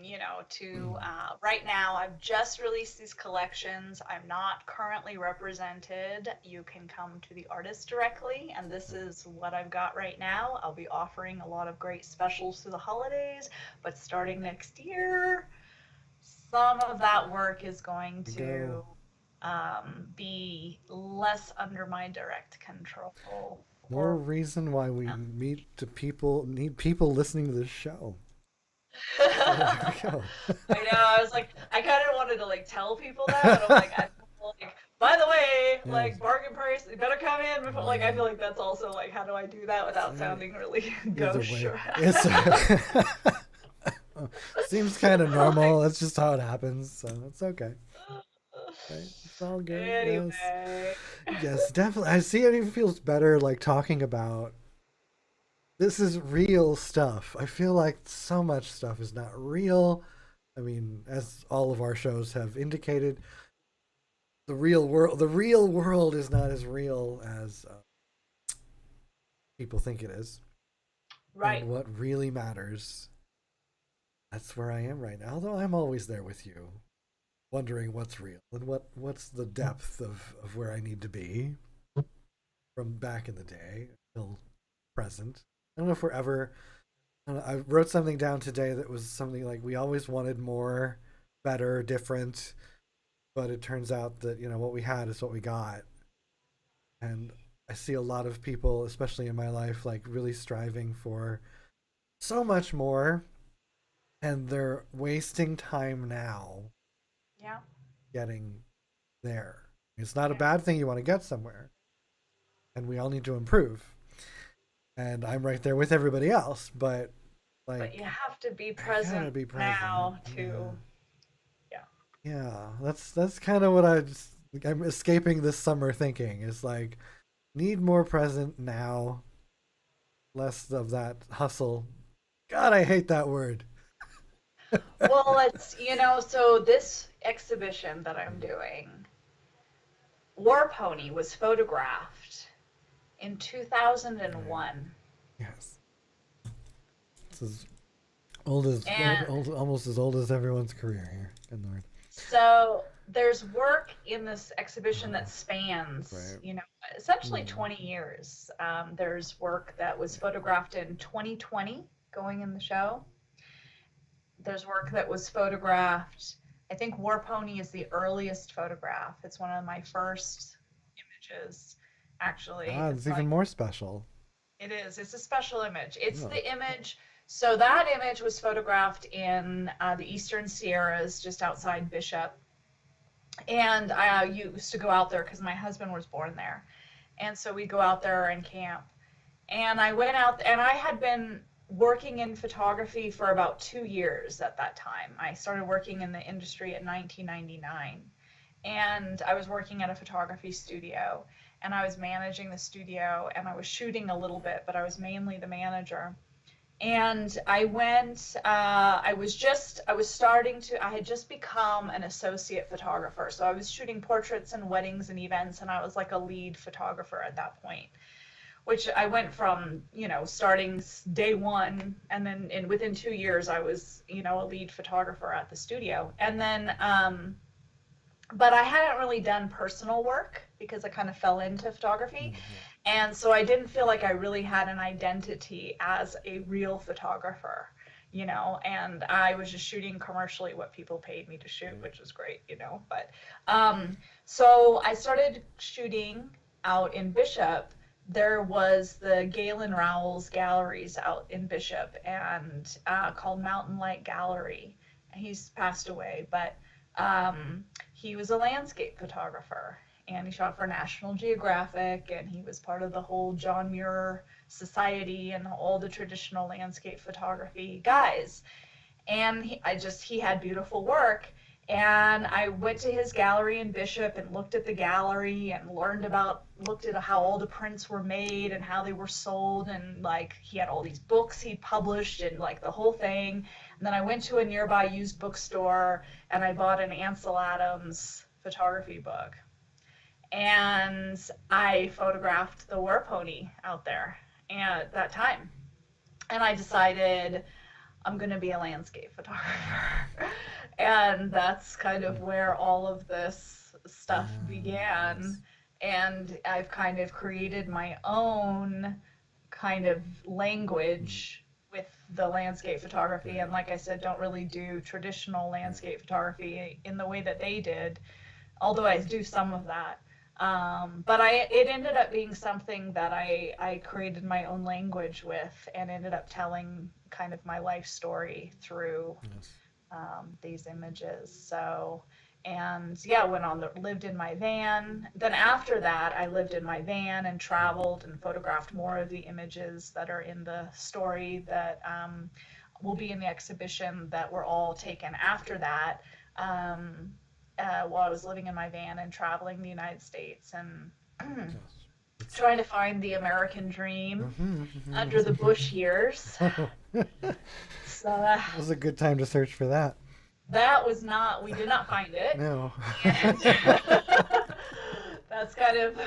[SPEAKER 2] right now I've just released these collections. I'm not currently represented. You can come to the artist directly, and this is what I've got right now. I'll be offering a lot of great specials through the holidays, but starting next year, some of that work is going to be less under my direct control.
[SPEAKER 1] More reason why we need people listening to this show. There we go.
[SPEAKER 2] I know. I was like, I kind of wanted to like tell people that, but I'm like, by the way, like bargain price, you better come in before. Like, I feel like that's also like, how do I do that without sounding really gauche?
[SPEAKER 1] Seems kind of normal. That's just how it happens, so it's okay. Right? It's all good.
[SPEAKER 2] Anyway.
[SPEAKER 1] Yes, definitely. I see it even feels better like talking about this is real stuff. I feel like so much stuff is not real. I mean, as all of our shows have indicated, the real world is not as real as people think it is.
[SPEAKER 2] Right.
[SPEAKER 1] And what really matters, that's where I am right now. Although I'm always there with you, wondering what's real and what's the depth of where I need to be from back in the day till present. I don't know if we're ever. I wrote something down today that was something like we always wanted more, better, different, but it turns out that what we had is what we got, and I see a lot of people, especially in my life, like really striving for so much more, and they're wasting time now.
[SPEAKER 2] Yeah.
[SPEAKER 1] Getting there. It's not a bad thing. You want to get somewhere, and we all need to improve. And I'm right there with everybody else, but
[SPEAKER 2] you have to be present, now to
[SPEAKER 1] yeah. That's kind of what I'm escaping this summer thinking. Is like need more present now, less of that hustle. God, I hate that word.
[SPEAKER 2] Well, it's so this exhibition that I'm doing, War Pony, was photographed in 2001.
[SPEAKER 1] Yes. This is almost as old as everyone's career here. Good Lord.
[SPEAKER 2] So there's work in this exhibition that spans, essentially 20 years. There's work that was photographed in 2020 going in the show. There's work that was photographed I think War Pony is the earliest photograph. It's one of my first images, actually.
[SPEAKER 1] Ah, it's
[SPEAKER 2] It's
[SPEAKER 1] even
[SPEAKER 2] like,
[SPEAKER 1] more special.
[SPEAKER 2] it is. It's a special image. It's
[SPEAKER 1] Oh.
[SPEAKER 2] the image. So that image was photographed in the Eastern Sierras, just outside Bishop. And I used to go out there because my husband was born there. And so we go out there and camp. And I went out, and I had been working in photography for about 2 years at that time. I started working in the industry in 1999. And I was working at a photography studio, and I was managing the studio, and I was shooting a little bit, but I was mainly the manager. And I went, I had just become an associate photographer. So I was shooting portraits and weddings and events, and I was like a lead photographer at that point, which I went from, starting day one, and then within 2 years, I was, a lead photographer at the studio. And then, but I hadn't really done personal work because I kind of fell into photography.
[SPEAKER 1] Yeah.
[SPEAKER 2] And so I didn't feel like I really had an identity as a real photographer, and I was just shooting commercially what people paid me to shoot, which was great, But so I started shooting out in Bishop. There was the Galen Rowell's galleries out in Bishop, and called Mountain Light Gallery. He's passed away, but he was a landscape photographer, and he shot for National Geographic, and he was part of the whole John Muir Society and all the traditional landscape photography guys. And he had beautiful work. And I went to his gallery in Bishop and looked at the gallery and looked at how all the prints were made and how they were sold. And like, he had all these books he published and like the whole thing. And then I went to a nearby used bookstore and I bought an Ansel Adams photography book. And I photographed the war pony out there at that time. And I decided I'm going to be a landscape photographer. And that's kind of where all of this stuff began. And I've kind of created my own kind of language with the landscape photography. And like I said, don't really do traditional landscape photography in the way that they did, although I do some of that. But it ended up being something that I created my own language with, and ended up telling kind of my life story through
[SPEAKER 1] Yes.
[SPEAKER 2] these images. So, and yeah, lived in my van. Then after that, I lived in my van and traveled and photographed more of the images that are in the story that will be in the exhibition that were all taken after that. While I was living in my van and traveling the United States and
[SPEAKER 1] Yes.
[SPEAKER 2] trying to find the American dream
[SPEAKER 1] Mm-hmm.
[SPEAKER 2] under the Bush years. So
[SPEAKER 1] It was a good time to search for that.
[SPEAKER 2] we did not find it.
[SPEAKER 1] No.
[SPEAKER 2] And that's kind of,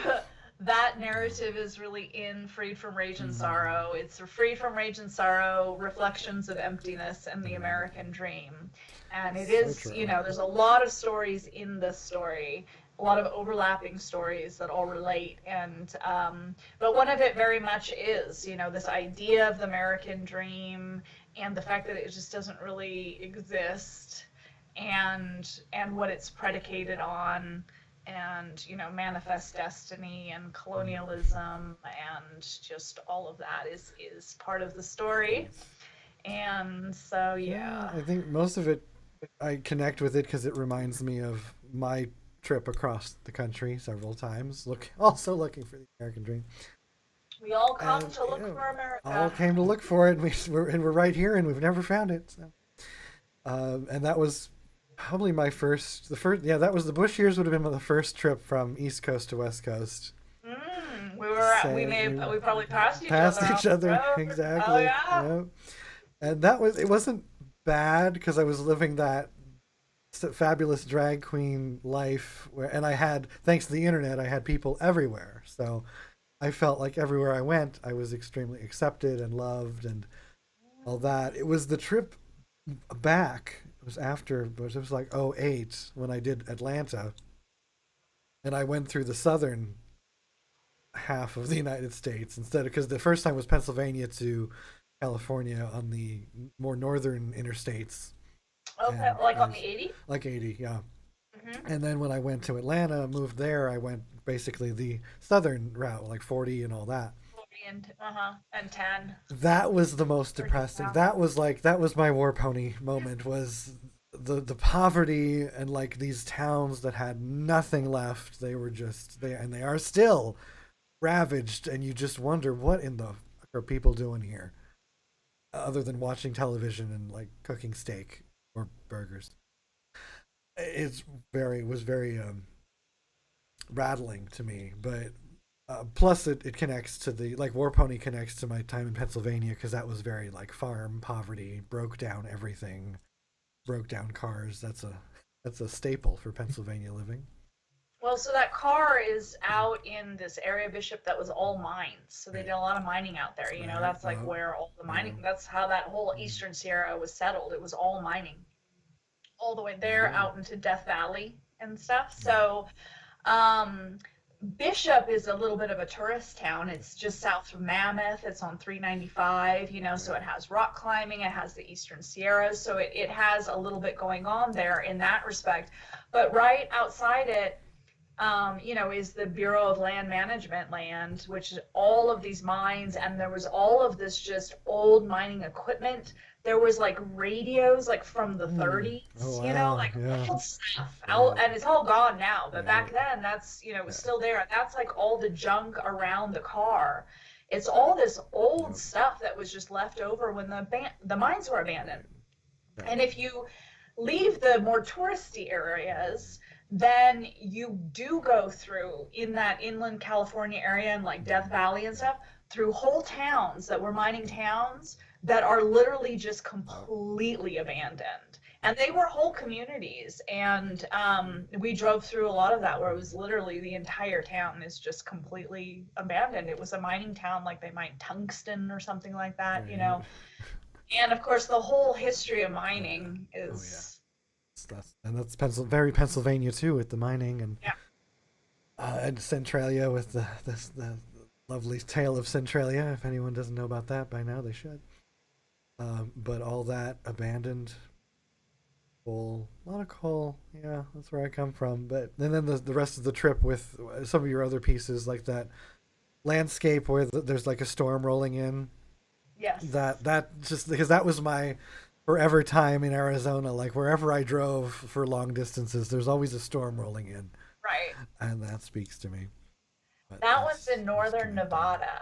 [SPEAKER 2] that narrative is really in Freed from Rage and Sorrow. It's Freed from Rage and Sorrow, Reflections of Emptiness, and the American Dream. And it is,
[SPEAKER 1] true.
[SPEAKER 2] there's a lot of stories in this story, a lot of overlapping stories that all relate. And, but one of it very much is, this idea of the American dream and the fact that it just doesn't really exist, and what it's predicated on, and manifest destiny and colonialism and just all of that is part of the story. And so yeah.
[SPEAKER 1] I think most of it, I connect with it because it reminds me of my trip across the country several times. Also looking for the American dream.
[SPEAKER 2] We all come
[SPEAKER 1] And,
[SPEAKER 2] to look for America.
[SPEAKER 1] All came to look for it, and we're right here, and we've never found it. So, and that was probably yeah, that was the Bush years. Would have been the first trip from East Coast to West Coast.
[SPEAKER 2] We probably passed
[SPEAKER 1] each other. Exactly.
[SPEAKER 2] Oh yeah.
[SPEAKER 1] Yep. And it wasn't bad because I was living that fabulous drag queen life and I had, thanks to the internet, I had people everywhere. So I felt like everywhere I went, I was extremely accepted and loved and all that. It was the trip back. It was after, it was like '08 when I did Atlanta. And I went through the southern half of the United States instead of, because the first time was Pennsylvania to California on the more northern interstates.
[SPEAKER 2] Okay,
[SPEAKER 1] and
[SPEAKER 2] like
[SPEAKER 1] it
[SPEAKER 2] on the
[SPEAKER 1] was
[SPEAKER 2] 80?
[SPEAKER 1] like 80, yeah.
[SPEAKER 2] Mm-hmm.
[SPEAKER 1] And then when I went to Atlanta, moved there, I went basically the southern route, like 40 and all that.
[SPEAKER 2] 40 and 10
[SPEAKER 1] That was the most
[SPEAKER 2] or just
[SPEAKER 1] depressing.
[SPEAKER 2] south.
[SPEAKER 1] That was my war pony moment, was the poverty, and like these towns that had nothing left. They were just they and they are still ravaged, and you just wonder what in the fuck are people doing here, other than watching television and like cooking steak or burgers. It's very was very rattling to me, but plus it connects to the like war pony connects to my time in Pennsylvania, because that was very like farm poverty, broke down everything, broke down cars. That's a staple for Pennsylvania living.
[SPEAKER 2] Well, so that car is out in this area, Bishop, that was all mines. So they
[SPEAKER 1] Right,
[SPEAKER 2] did a lot of mining out there. You know,
[SPEAKER 1] right,
[SPEAKER 2] that's like where all the
[SPEAKER 1] yeah,
[SPEAKER 2] mining, that's how that whole Eastern Sierra was settled. It was all mining all the way there
[SPEAKER 1] yeah,
[SPEAKER 2] out into Death Valley and stuff.
[SPEAKER 1] yeah,
[SPEAKER 2] So, um, Bishop is a little bit of a tourist town. It's just south of Mammoth. It's on 395, you know, so
[SPEAKER 1] right,
[SPEAKER 2] it has rock climbing, it has the Eastern Sierras. So it has a little bit going on there in that respect. But right outside it, you know, is the Bureau of Land Management land, which is all of these mines, and there was all of this just old mining equipment. There was like radios, like from the
[SPEAKER 1] mm.
[SPEAKER 2] 30s,
[SPEAKER 1] Oh
[SPEAKER 2] you know,
[SPEAKER 1] wow,
[SPEAKER 2] like
[SPEAKER 1] yeah,
[SPEAKER 2] old stuff.
[SPEAKER 1] right,
[SPEAKER 2] And it's all gone now, but back
[SPEAKER 1] right,
[SPEAKER 2] then, that's, you know, it was
[SPEAKER 1] yeah,
[SPEAKER 2] still there. And that's like all the junk around the car. It's all this old
[SPEAKER 1] yep,
[SPEAKER 2] stuff that was just left over when the mines were abandoned.
[SPEAKER 1] right, right,
[SPEAKER 2] And if you leave the more touristy areas, then you do go through in that inland California area and like Death Valley and stuff, through whole towns that were mining towns that are literally just
[SPEAKER 1] yep,
[SPEAKER 2] completely abandoned. And they were whole communities. And we drove through a lot of that where it was literally the entire town is just completely abandoned. It was a mining town, like they mined tungsten or something like that, you
[SPEAKER 1] right.
[SPEAKER 2] know. And of course, the whole history of
[SPEAKER 1] Oh yeah,
[SPEAKER 2] mining
[SPEAKER 1] oh yeah.
[SPEAKER 2] is,
[SPEAKER 1] That's very Pennsylvania too, with the mining,
[SPEAKER 2] yeah.
[SPEAKER 1] and Centralia with the lovely tale of Centralia. If anyone doesn't know about that by now, they should. But all that abandoned coal, a lot of coal. Yeah, that's where I come from. But and then the rest of the trip with some of your other pieces, like that landscape where there's like a storm rolling in.
[SPEAKER 2] Yes.
[SPEAKER 1] That just because that was my forever time in Arizona. Like wherever I drove for long distances, there's always a storm rolling in,
[SPEAKER 2] Right.
[SPEAKER 1] and that speaks to me. But
[SPEAKER 2] That one's
[SPEAKER 1] that's
[SPEAKER 2] in
[SPEAKER 1] just
[SPEAKER 2] northern
[SPEAKER 1] connecting.
[SPEAKER 2] Nevada.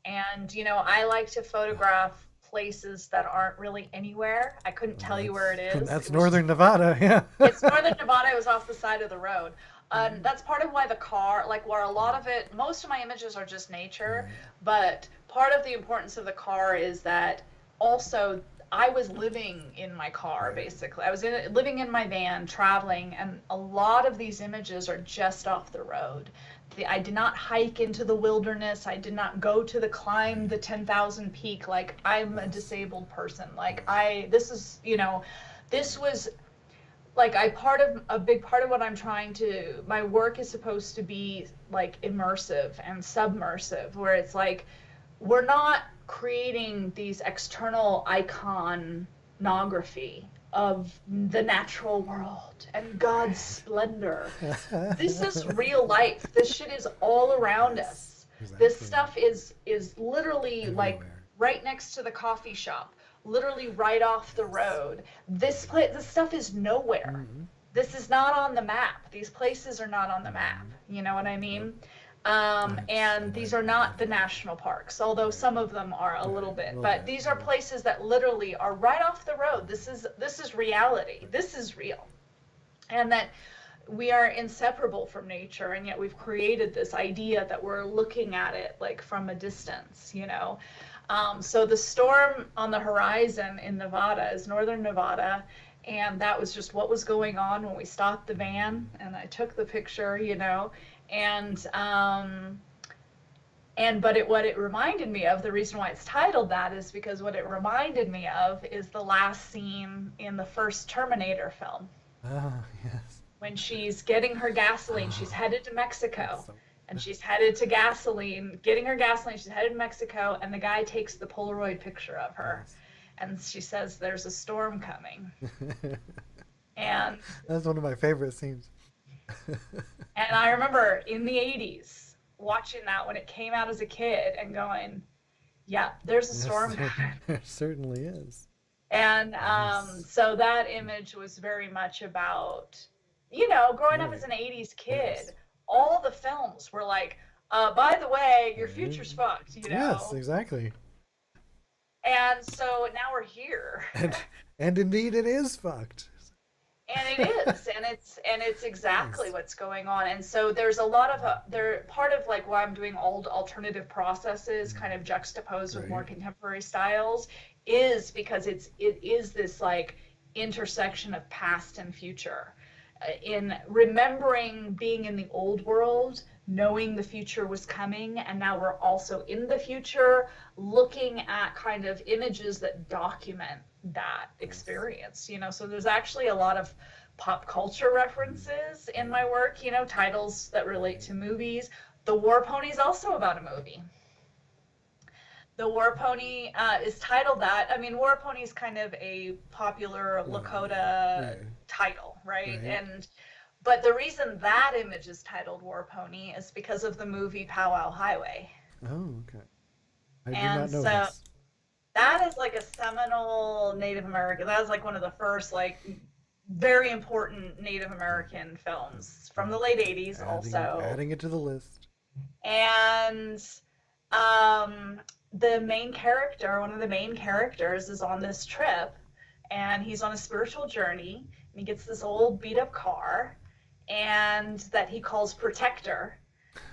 [SPEAKER 2] And, you know, I like to photograph places that aren't really anywhere. I couldn't
[SPEAKER 1] Well,
[SPEAKER 2] tell you where it is.
[SPEAKER 1] that's
[SPEAKER 2] It was
[SPEAKER 1] northern Nevada. Yeah.
[SPEAKER 2] It's northern Nevada. It was off the side of the road. And that's part of why the car, like where a lot of it, most of my images are just nature,
[SPEAKER 1] Right.
[SPEAKER 2] but part of the importance of the car is that also I was living in my car
[SPEAKER 1] Right.
[SPEAKER 2] basically. I was living in my van, traveling, and a lot of these images are just off the road. I did not hike into the wilderness. I did not go to the climb
[SPEAKER 1] Right.
[SPEAKER 2] the 10,000 peak. Like I'm a
[SPEAKER 1] Yes.
[SPEAKER 2] disabled person. Like
[SPEAKER 1] Right.
[SPEAKER 2] this is, you know, this was like I part of a big part of what I'm trying to my work is supposed to be like immersive and submersive where it's like we're not creating these external iconography of the natural world and God's splendor. This is real life. This shit is all around
[SPEAKER 1] Yes.
[SPEAKER 2] us. This
[SPEAKER 1] Exactly.
[SPEAKER 2] stuff is literally like
[SPEAKER 1] Everywhere.
[SPEAKER 2] right next to the coffee shop, literally right off the
[SPEAKER 1] Yes.
[SPEAKER 2] road. This stuff is nowhere.
[SPEAKER 1] Mm-hmm.
[SPEAKER 2] This is not on the map. These places are not on the map.
[SPEAKER 1] Mm-hmm.
[SPEAKER 2] You know what I
[SPEAKER 1] Yep.
[SPEAKER 2] mean?
[SPEAKER 1] And
[SPEAKER 2] And these are
[SPEAKER 1] I
[SPEAKER 2] not the
[SPEAKER 1] definitely.
[SPEAKER 2] national parks, although
[SPEAKER 1] Right.
[SPEAKER 2] some of them are a
[SPEAKER 1] Right.
[SPEAKER 2] little
[SPEAKER 1] A
[SPEAKER 2] bit.
[SPEAKER 1] little
[SPEAKER 2] But
[SPEAKER 1] bit.
[SPEAKER 2] these are
[SPEAKER 1] Yeah.
[SPEAKER 2] places that literally are right off the road. This is reality. This is real. And that we are inseparable from nature, and yet we've created this idea that we're looking at it like from a distance, you know. So the storm on the horizon in Nevada is northern Nevada, and that was just what was going on when we stopped the van, and I took the picture, you know, and but what it reminded me of, the reason why it's titled that is because what it reminded me of is the last scene in the first Terminator film
[SPEAKER 1] Ah, yes.
[SPEAKER 2] when she's getting her gasoline. She's
[SPEAKER 1] Oh,
[SPEAKER 2] headed to
[SPEAKER 1] that's
[SPEAKER 2] Mexico,
[SPEAKER 1] so.
[SPEAKER 2] and she's headed to gasoline, getting her gasoline. She's headed to Mexico, and the guy takes the Polaroid picture of her.
[SPEAKER 1] Yes.
[SPEAKER 2] and she says, "There's a storm coming." And
[SPEAKER 1] That's one of my favorite scenes.
[SPEAKER 2] and I remember in the 80s watching that when it came out as a kid and going, "Yeah, there's a
[SPEAKER 1] Yes,
[SPEAKER 2] storm coming."
[SPEAKER 1] there certainly is.
[SPEAKER 2] And
[SPEAKER 1] Yes.
[SPEAKER 2] so that image was very much about, growing up as
[SPEAKER 1] Right.
[SPEAKER 2] an 80s kid,
[SPEAKER 1] Yes.
[SPEAKER 2] all the films were like, by the way, your
[SPEAKER 1] Right.
[SPEAKER 2] future's fucked,
[SPEAKER 1] Yes, exactly.
[SPEAKER 2] And so now we're here.
[SPEAKER 1] And indeed it is fucked.
[SPEAKER 2] And it is, and it's exactly
[SPEAKER 1] Yes.
[SPEAKER 2] what's going on. And so there's a lot of there part of like why I'm doing old alternative processes kind of juxtaposed with more
[SPEAKER 1] Right.
[SPEAKER 2] contemporary styles is because it is this like intersection of past and future. In remembering being in the old world, knowing the future was coming, and now we're also in the future, looking at kind of images that document that
[SPEAKER 1] Yes.
[SPEAKER 2] experience. So there's actually a lot of pop culture references in my work, titles that relate to movies. The War Pony is also about a movie. The War Pony is titled that. I mean, War Pony is kind of a popular Lakota
[SPEAKER 1] Right.
[SPEAKER 2] title, right?
[SPEAKER 1] Right.
[SPEAKER 2] And but the reason that image is titled War Pony is because of the movie Powwow Highway.
[SPEAKER 1] Oh, okay. I did
[SPEAKER 2] And
[SPEAKER 1] not know
[SPEAKER 2] so
[SPEAKER 1] this.
[SPEAKER 2] that is like a seminal Native American. That was like one of the first like very important Native American films from the late 80s also.
[SPEAKER 1] Adding it to the list.
[SPEAKER 2] And um, the main character, one of the main characters, is on this trip, and he's on a spiritual journey, and he gets this old beat up car, and that he calls Protector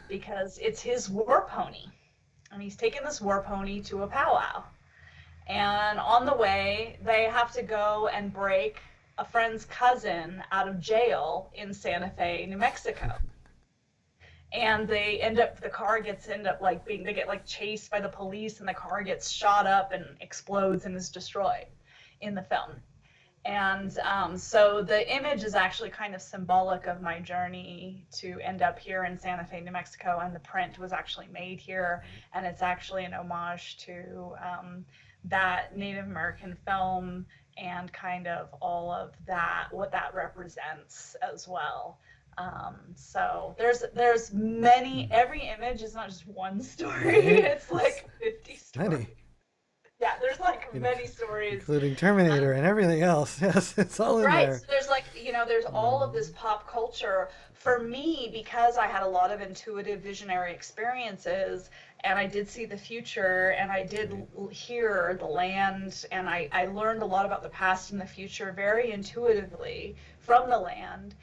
[SPEAKER 2] because it's his war pony. And he's taking this war pony to a powwow. And on the way, they have to go and break a friend's cousin out of jail in Santa Fe, New Mexico. And the car gets end up like being, they get like chased by the police, and the car gets shot up and explodes and is destroyed in the film. And so the image is actually kind of symbolic of my journey to end up here in Santa Fe, New Mexico. And the print was actually made here. And it's actually an homage to that Native American film and kind of all of that, what that represents as well. So there's many, every image is not just one story,
[SPEAKER 1] Right.
[SPEAKER 2] it's like 50 stories.
[SPEAKER 1] Many.
[SPEAKER 2] Yeah, there's like
[SPEAKER 1] In-
[SPEAKER 2] many stories.
[SPEAKER 1] Including Terminator
[SPEAKER 2] Um,
[SPEAKER 1] and everything else. Yes, it's all in
[SPEAKER 2] Right.
[SPEAKER 1] there.
[SPEAKER 2] So there's like, there's all of this
[SPEAKER 1] Mm.
[SPEAKER 2] pop culture. For me, because I had a lot of intuitive visionary experiences, and I did see the future, and I did
[SPEAKER 1] Right.
[SPEAKER 2] hear the land, and I learned a lot about the past and the future very intuitively from the land,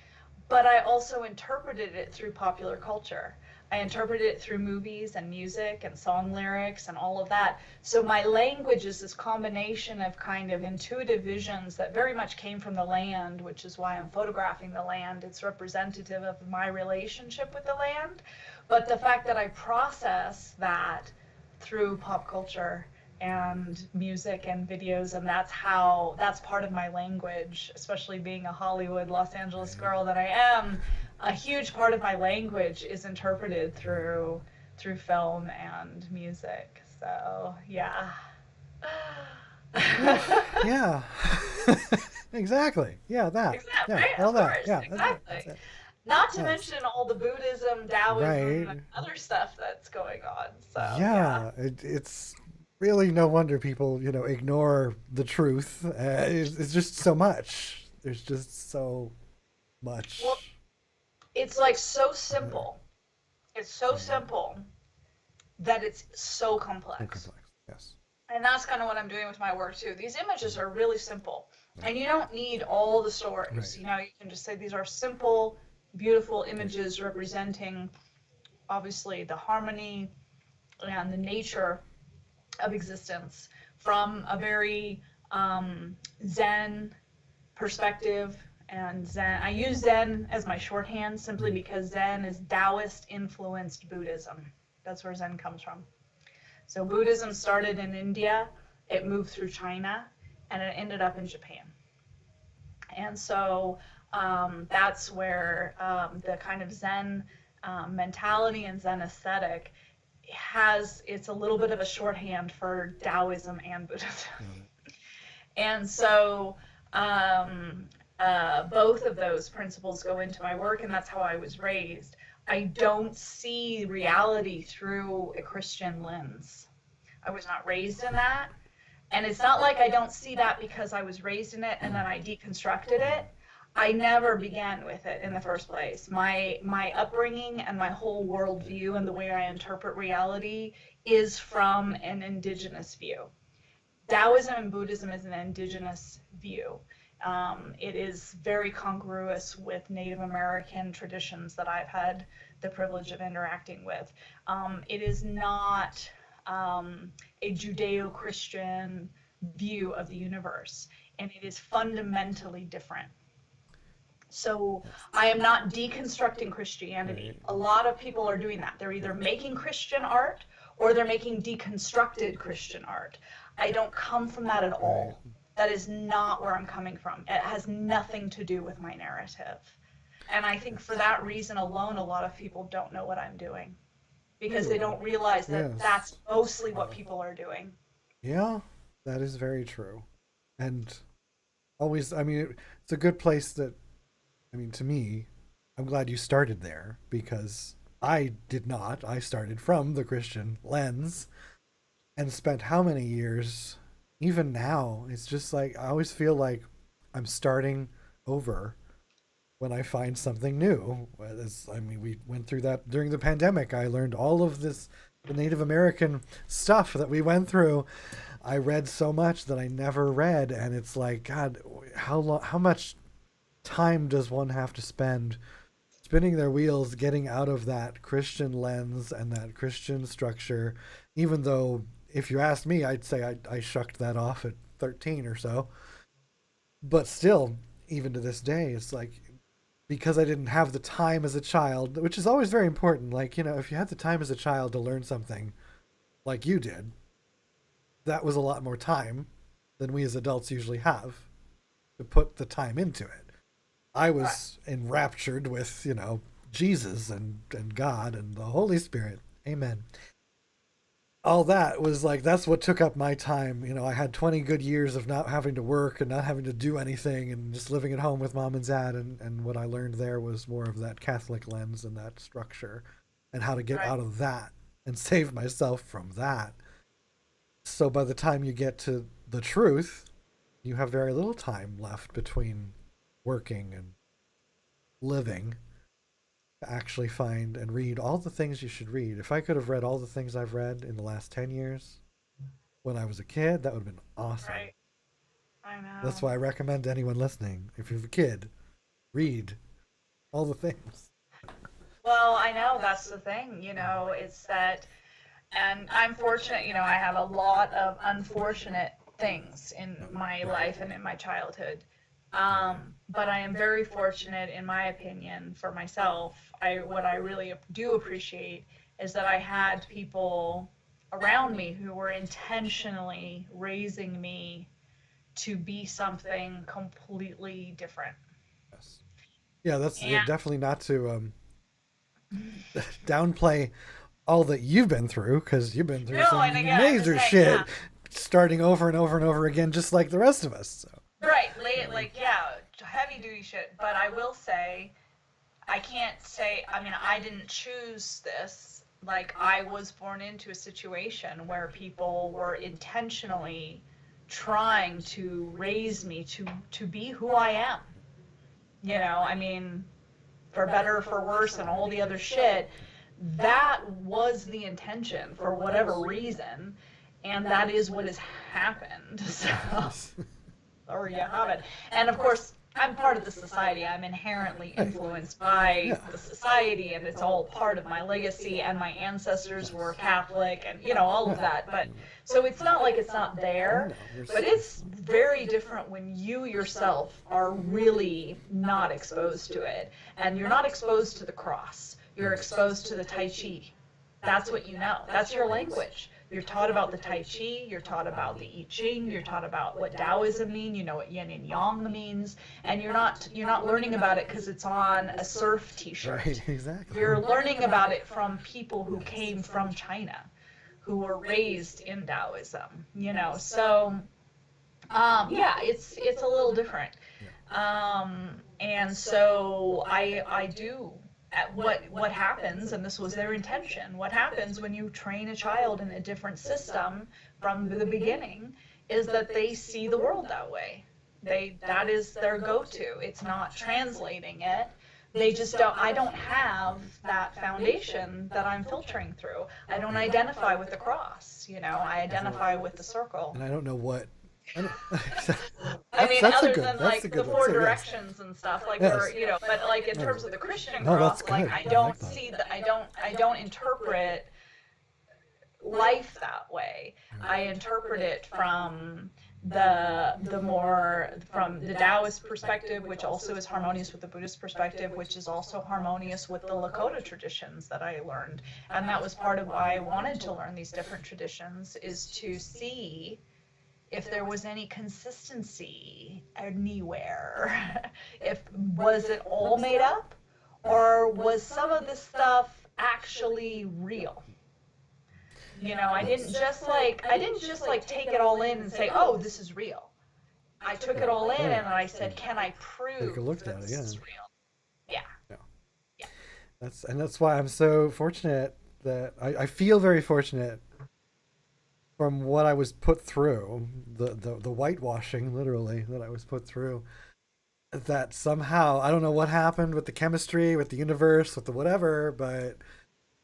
[SPEAKER 2] but I also interpreted it through popular culture. I interpreted it through movies and music and song lyrics and all of that. So my language is this combination of kind of intuitive visions that very much came from the land, which is why I'm photographing the land. It's representative of my relationship with the land. But the fact that I process that through pop culture and music and videos, and that's part of my language, especially being a Hollywood Los Angeles
[SPEAKER 1] Right.
[SPEAKER 2] girl that I am. A huge part of my language is interpreted through film and music. So yeah.
[SPEAKER 1] Yeah. Exactly. Yeah, that.
[SPEAKER 2] Exactly,
[SPEAKER 1] Yeah,
[SPEAKER 2] right?
[SPEAKER 1] all
[SPEAKER 2] Of
[SPEAKER 1] that.
[SPEAKER 2] course,
[SPEAKER 1] Yeah, that's
[SPEAKER 2] exactly.
[SPEAKER 1] it.
[SPEAKER 2] Not to
[SPEAKER 1] Yes.
[SPEAKER 2] mention all the Buddhism, Taoism,
[SPEAKER 1] Right.
[SPEAKER 2] and other stuff that's going on. So yeah.
[SPEAKER 1] Yeah, it's really no wonder people, ignore the truth. It's just so much. There's just so
[SPEAKER 2] Well,
[SPEAKER 1] much.
[SPEAKER 2] it's like so
[SPEAKER 1] uh,
[SPEAKER 2] simple. It's so
[SPEAKER 1] mhm.
[SPEAKER 2] simple that it's so
[SPEAKER 1] So
[SPEAKER 2] complex.
[SPEAKER 1] complex. Yes.
[SPEAKER 2] And that's kind of what I'm doing with my work too. These images
[SPEAKER 1] Mhm.
[SPEAKER 2] are really simple.
[SPEAKER 1] Right.
[SPEAKER 2] And you don't need all the stories.
[SPEAKER 1] Right.
[SPEAKER 2] You can just say these are simple, beautiful images representing obviously the harmony and the nature of existence from a very Zen perspective. And Zen, I use Zen as my shorthand simply because Zen is Taoist influenced Buddhism. That's where Zen comes from. So Buddhism started in India, it moved through China, and it ended up in Japan. And so that's where the kind of Zen mentality and Zen aesthetic it's a little bit of a shorthand for Taoism and Buddhism.
[SPEAKER 1] Got it.
[SPEAKER 2] And so both of those principles go into my work, and that's how I was raised. I don't see reality through a Christian lens. I was not raised in that. And it's not like I don't see that because I was raised in it and then I deconstructed it. I never began with it in the first place. My upbringing and my whole worldview and the way I interpret reality is from an indigenous view. Taoism and Buddhism is an indigenous view. It is very congruous with Native American traditions that I've had the privilege of interacting with. It is not a Judeo-Christian view of the universe, and it is fundamentally different. So I am not deconstructing Christianity.
[SPEAKER 1] Right.
[SPEAKER 2] A lot of people are doing that. They're either making Christian art or they're making deconstructed Christian art. I don't come from that at all.
[SPEAKER 1] Right.
[SPEAKER 2] That is not where I'm coming from. It has nothing to do with my narrative. And I think for that reason alone, a lot of people don't know what I'm doing because they don't realize that
[SPEAKER 1] Yes.
[SPEAKER 2] that's mostly what people are doing.
[SPEAKER 1] Yeah, that is very true. And always, I mean, it's a good place that, I mean, to me, I'm glad you started there because I did not. I started from the Christian lens and spent how many years, even now, it's just like I always feel like I'm starting over when I find something new. I mean, we went through that during the pandemic. I learned all of this, the Native American stuff that we went through. I read so much that I never read, and it's like, God, how much time does one have to spend spinning their wheels, getting out of that Christian lens and that Christian structure? Even though, if you asked me, I'd say I shucked that off at 13 or so. But still, even to this day, it's like because I didn't have the time as a child, which is always very important. Like, you know, if you had the time as a child to learn something like you did, that was a lot more time than we as adults usually have to put the time into it. I
[SPEAKER 2] Right.
[SPEAKER 1] was enraptured with, you know, Jesus and God and the Holy Spirit. Amen. All that was like, that's what took up my time. You know, I had 20 good years of not having to work and not having to do anything and just living at home with mom and dad. And what I learned there was more of that Catholic lens and that structure and how to get
[SPEAKER 2] Right.
[SPEAKER 1] out of that and save myself from that. So by the time you get to the truth, you have very little time left between working and living to actually find and read all the things you should read. If I could have read all the things I've read in the last 10 years when I was a kid, that would have been awesome.
[SPEAKER 2] Right. I
[SPEAKER 1] That's
[SPEAKER 2] know.
[SPEAKER 1] why I recommend to anyone listening, if you're a kid, read all the things.
[SPEAKER 2] Well, I know that's the thing, it's that, and I'm fortunate, I have a lot of unfortunate things in my life and in my childhood. But I am very fortunate, in my opinion, for myself. What I really do appreciate is that I had people around me who were intentionally raising me to be something completely different.
[SPEAKER 1] Yes. Yeah, that's
[SPEAKER 2] And
[SPEAKER 1] definitely not to downplay all that you've been through because you've been through
[SPEAKER 2] no, and
[SPEAKER 1] some
[SPEAKER 2] again, I'm just
[SPEAKER 1] major
[SPEAKER 2] saying, yeah,
[SPEAKER 1] shit starting over and over and over again, just like the rest of us. So,
[SPEAKER 2] right, like yeah, heavy duty shit. But I will say, I can't say. I mean, I didn't choose this. Like, I was born into a situation where people were intentionally trying to raise me to be who I am. I mean, for better or for worse and all the other shit, that was the intention for whatever reason, and that is what has happened. So or you have it. And of course, I'm part of the society. I'm inherently
[SPEAKER 1] right.
[SPEAKER 2] influenced by
[SPEAKER 1] Yeah.
[SPEAKER 2] the society, and it's all part of my legacy. And my ancestors were Catholic, and all of
[SPEAKER 1] Yeah.
[SPEAKER 2] that. But so it's not like it's not
[SPEAKER 1] Oh
[SPEAKER 2] there,
[SPEAKER 1] no.
[SPEAKER 2] but it's very different when you yourself are really not exposed to it, and you're not exposed to the cross. You're exposed to the Tai Chi. That's what you know. That's your language. You're taught about the Tai Chi, you're taught about the I Ching, you're taught about what Taoism means, you know what Yin and Yang means, and you're not learning about it because it's on a surf
[SPEAKER 1] Right.
[SPEAKER 2] T-shirt.
[SPEAKER 1] Exactly.
[SPEAKER 2] You're learning about it from people who came from China, who were raised in Taoism. So Yeah, it's a little different.
[SPEAKER 1] Yeah.
[SPEAKER 2] And so I do at what happens, and this was their intention. What happens when you train a child in a different system from the beginning is that they see the world that way. That is their go-to. It's not translating it. They just don't. I don't have that foundation that I'm filtering through. I don't identify with the cross. I identify with the circle.
[SPEAKER 1] And I don't know what. I don't,
[SPEAKER 2] I mean,
[SPEAKER 1] that's a
[SPEAKER 2] other
[SPEAKER 1] good.
[SPEAKER 2] than
[SPEAKER 1] That's
[SPEAKER 2] like
[SPEAKER 1] a
[SPEAKER 2] the
[SPEAKER 1] good
[SPEAKER 2] four
[SPEAKER 1] one. So, yes.
[SPEAKER 2] directions and stuff, like
[SPEAKER 1] Yes.
[SPEAKER 2] but like in
[SPEAKER 1] No.
[SPEAKER 2] terms of the Christian
[SPEAKER 1] No, that's
[SPEAKER 2] cross, like
[SPEAKER 1] good.
[SPEAKER 2] I
[SPEAKER 1] I
[SPEAKER 2] don't
[SPEAKER 1] like that.
[SPEAKER 2] see that. I don't interpret life that way. I interpret it from the more from the Taoist perspective, which also is harmonious with the Buddhist perspective, which is also harmonious with the Lakota traditions that I learned. And that was part of why I wanted to learn these different traditions, is to see if there was any consistency anywhere. If was it all made up, or was some of this stuff actually real? I didn't just like take it all in and say, "Oh, this is real." I took it all in and I said, "Can I prove
[SPEAKER 1] Take a look
[SPEAKER 2] that
[SPEAKER 1] at it,
[SPEAKER 2] this is real?" Yeah.
[SPEAKER 1] Yeah.
[SPEAKER 2] Yeah.
[SPEAKER 1] That's why I'm so fortunate that I feel very fortunate from what I was put through, the whitewashing literally that I was put through, that somehow I don't know what happened with the chemistry, with the universe, with the whatever, but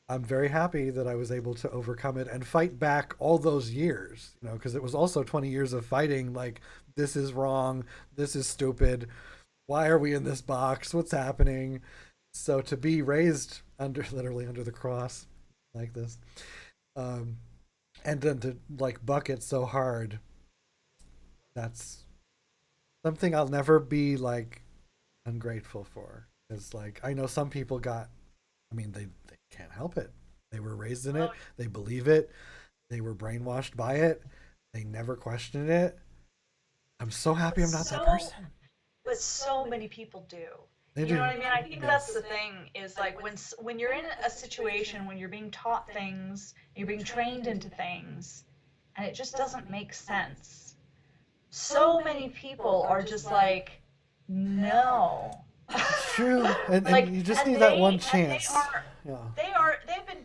[SPEAKER 1] I'm very happy that I was able to overcome it and fight back all those years, because it was also 20 years of fighting, like, this is wrong, this is stupid, why are we in this box, what's happening? So to be raised literally under the cross like this, um, and then to like buck it so hard, that's something I'll never be like ungrateful for. It's like, I know some people they can't help it. They were raised in it. They believe it. They were brainwashed by it. They never questioned it. I'm so happy I'm not that person.
[SPEAKER 2] But so many people do.
[SPEAKER 1] They
[SPEAKER 2] You
[SPEAKER 1] do.
[SPEAKER 2] know what I mean? I think that's the thing, is like when you're in a situation when you're being taught things, you're being trained into things, and it just doesn't make sense. So many people are just like, no.
[SPEAKER 1] It's true. And
[SPEAKER 2] Like,
[SPEAKER 1] you just
[SPEAKER 2] and
[SPEAKER 1] need that one
[SPEAKER 2] and
[SPEAKER 1] chance. Yeah.
[SPEAKER 2] they've been,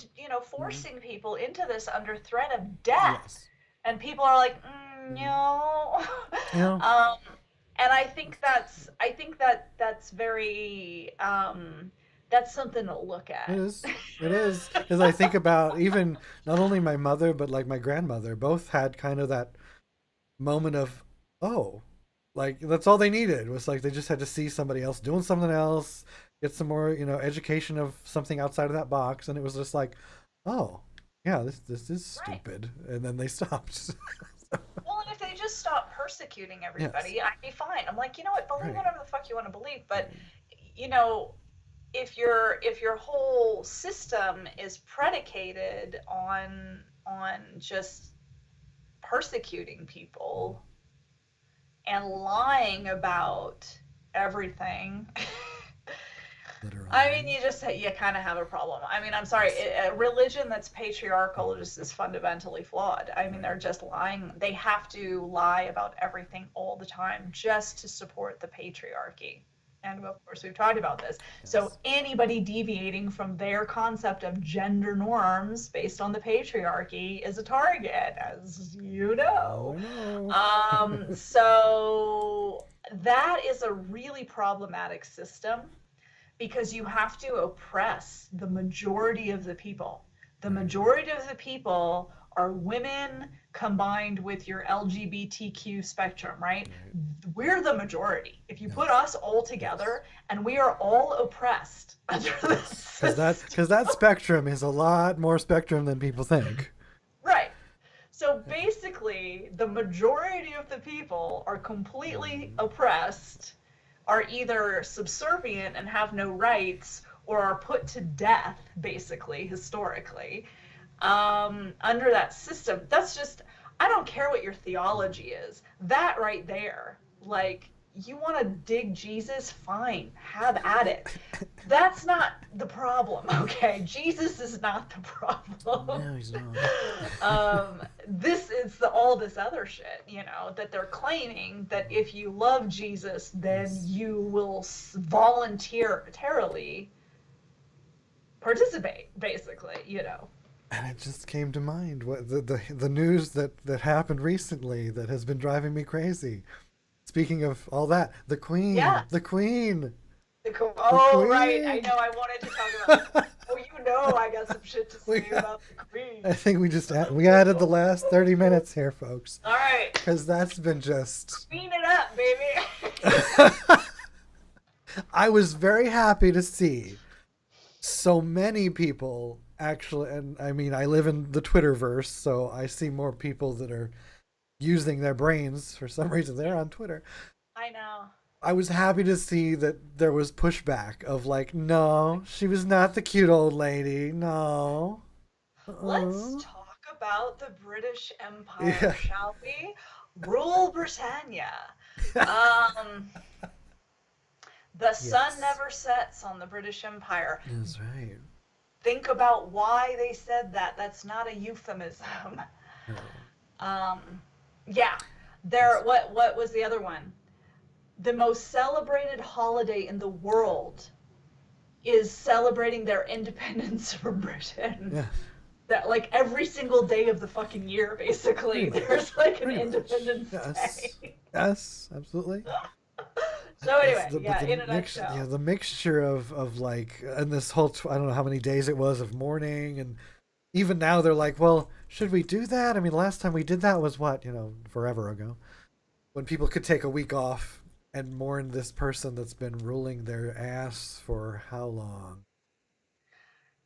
[SPEAKER 2] forcing people into this under threat of death.
[SPEAKER 1] Yes.
[SPEAKER 2] And people are like, no.
[SPEAKER 1] Yeah.
[SPEAKER 2] And I think that's very that's something to look at.
[SPEAKER 1] It is. It is. Because I think about even not only my mother, but like my grandmother, both had kind of that moment of, oh, like that's all they needed was like they just had to see somebody else doing something else, get some more, education of something outside of that box. And it was just like, oh, yeah, this is
[SPEAKER 2] Right.
[SPEAKER 1] stupid. And then they stopped.
[SPEAKER 2] Well, and if they just stop persecuting everybody, I'd be fine. I'm like, you know what, believe
[SPEAKER 1] Right.
[SPEAKER 2] whatever the fuck you want to believe, but you know, if your whole system is predicated on just persecuting people and lying about everything,
[SPEAKER 1] Literally.
[SPEAKER 2] I mean, you kind of have a problem. I mean, I'm sorry, a religion that's patriarchal is fundamentally flawed. I mean, they're just lying. They have to lie about everything all the time just to support the patriarchy. And of course, we've talked about this.
[SPEAKER 1] Yes.
[SPEAKER 2] So anybody deviating from their concept of gender norms based on the patriarchy is a target, as you know.
[SPEAKER 1] Oh, no.
[SPEAKER 2] So that is a really problematic system, because you have to oppress the majority of the people. The majority of the people are women combined with your LGBTQ spectrum, right? We're the majority. If you put us all together, and we are all oppressed under this
[SPEAKER 1] Because that spectrum is a lot more spectrum than people think.
[SPEAKER 2] Right. So basically, the majority of the people are completely oppressed, are either subservient and have no rights, or are put to death, basically, historically, under that system. That's just, I don't care what your theology is. That right there, like, you want to dig Jesus? Fine, have at it. That's not the problem, okay? Jesus is not the problem.
[SPEAKER 1] No, he's not.
[SPEAKER 2] this is all this other shit, that they're claiming that if you love Jesus, then you will voluntarily participate, basically.
[SPEAKER 1] And it just came to mind what the news that happened recently that has been driving me crazy. Speaking of all that, the Queen,
[SPEAKER 2] Yeah.
[SPEAKER 1] the Queen.
[SPEAKER 2] Oh, right. I know. I wanted to talk about. Oh, I got some shit to say about the Queen.
[SPEAKER 1] I think we added the last 30 minutes here, folks.
[SPEAKER 2] All right.
[SPEAKER 1] Because that's been just.
[SPEAKER 2] Queen it up, baby.
[SPEAKER 1] I was very happy to see so many people actually, and I mean, I live in the Twitterverse, so I see more people that are using their brains for some reason. They're on Twitter.
[SPEAKER 2] I know.
[SPEAKER 1] I was happy to see that there was pushback of like, no, she was not the cute old lady. No.
[SPEAKER 2] Let's talk about the British Empire, shall we? Rule Britannia. The sun never sets on the British Empire.
[SPEAKER 1] That's right.
[SPEAKER 2] Think about why they said that. That's not a euphemism.
[SPEAKER 1] No.
[SPEAKER 2] Yeah. What was the other one? The most celebrated holiday in the world is celebrating their independence from Britain.
[SPEAKER 1] Yeah.
[SPEAKER 2] That like every single day of the fucking year, basically, there's like an Independence Day.
[SPEAKER 1] Yes, absolutely.
[SPEAKER 2] So anyway, in a nutshell.
[SPEAKER 1] Yeah, the mixture of like, and this whole, I don't know how many days it was of mourning, and even now they're like, well, should we do that? I mean, last time we did that was what, forever ago, when people could take a week off and mourn this person that's been ruling their ass for how long?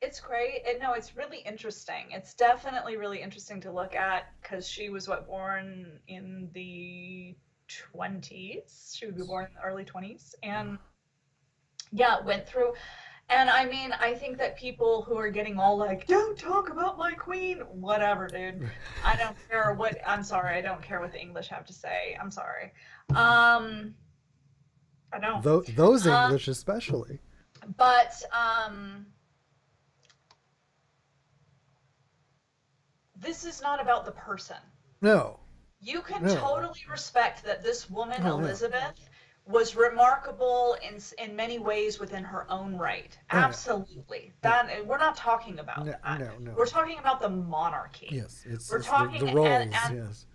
[SPEAKER 2] It's great. No, it's really interesting. It's definitely really interesting to look at because she was born in the 20s. She would be born in the early 20s. And yeah, went through. And I mean, I think that people who are getting all like, don't talk about my queen, whatever, dude. I don't care I'm sorry. I don't care what the English have to say. I'm sorry. I don't.
[SPEAKER 1] Those English especially.
[SPEAKER 2] But this is not about the person.
[SPEAKER 1] No.
[SPEAKER 2] You can totally respect that this woman, Elizabeth, was remarkable in many ways within her own right. Absolutely. That we're not talking about that.
[SPEAKER 1] No.
[SPEAKER 2] We're talking about the monarchy.
[SPEAKER 1] Yes,
[SPEAKER 2] we're talking
[SPEAKER 1] the roles, yes.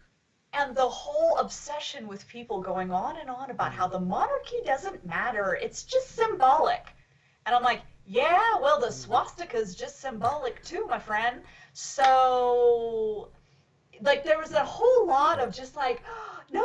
[SPEAKER 2] And the whole obsession with people going on and on about how the monarchy doesn't matter. It's just symbolic. And I'm like, yeah, well, the swastika is just symbolic too, my friend. So, like, there was a whole lot of just like, no,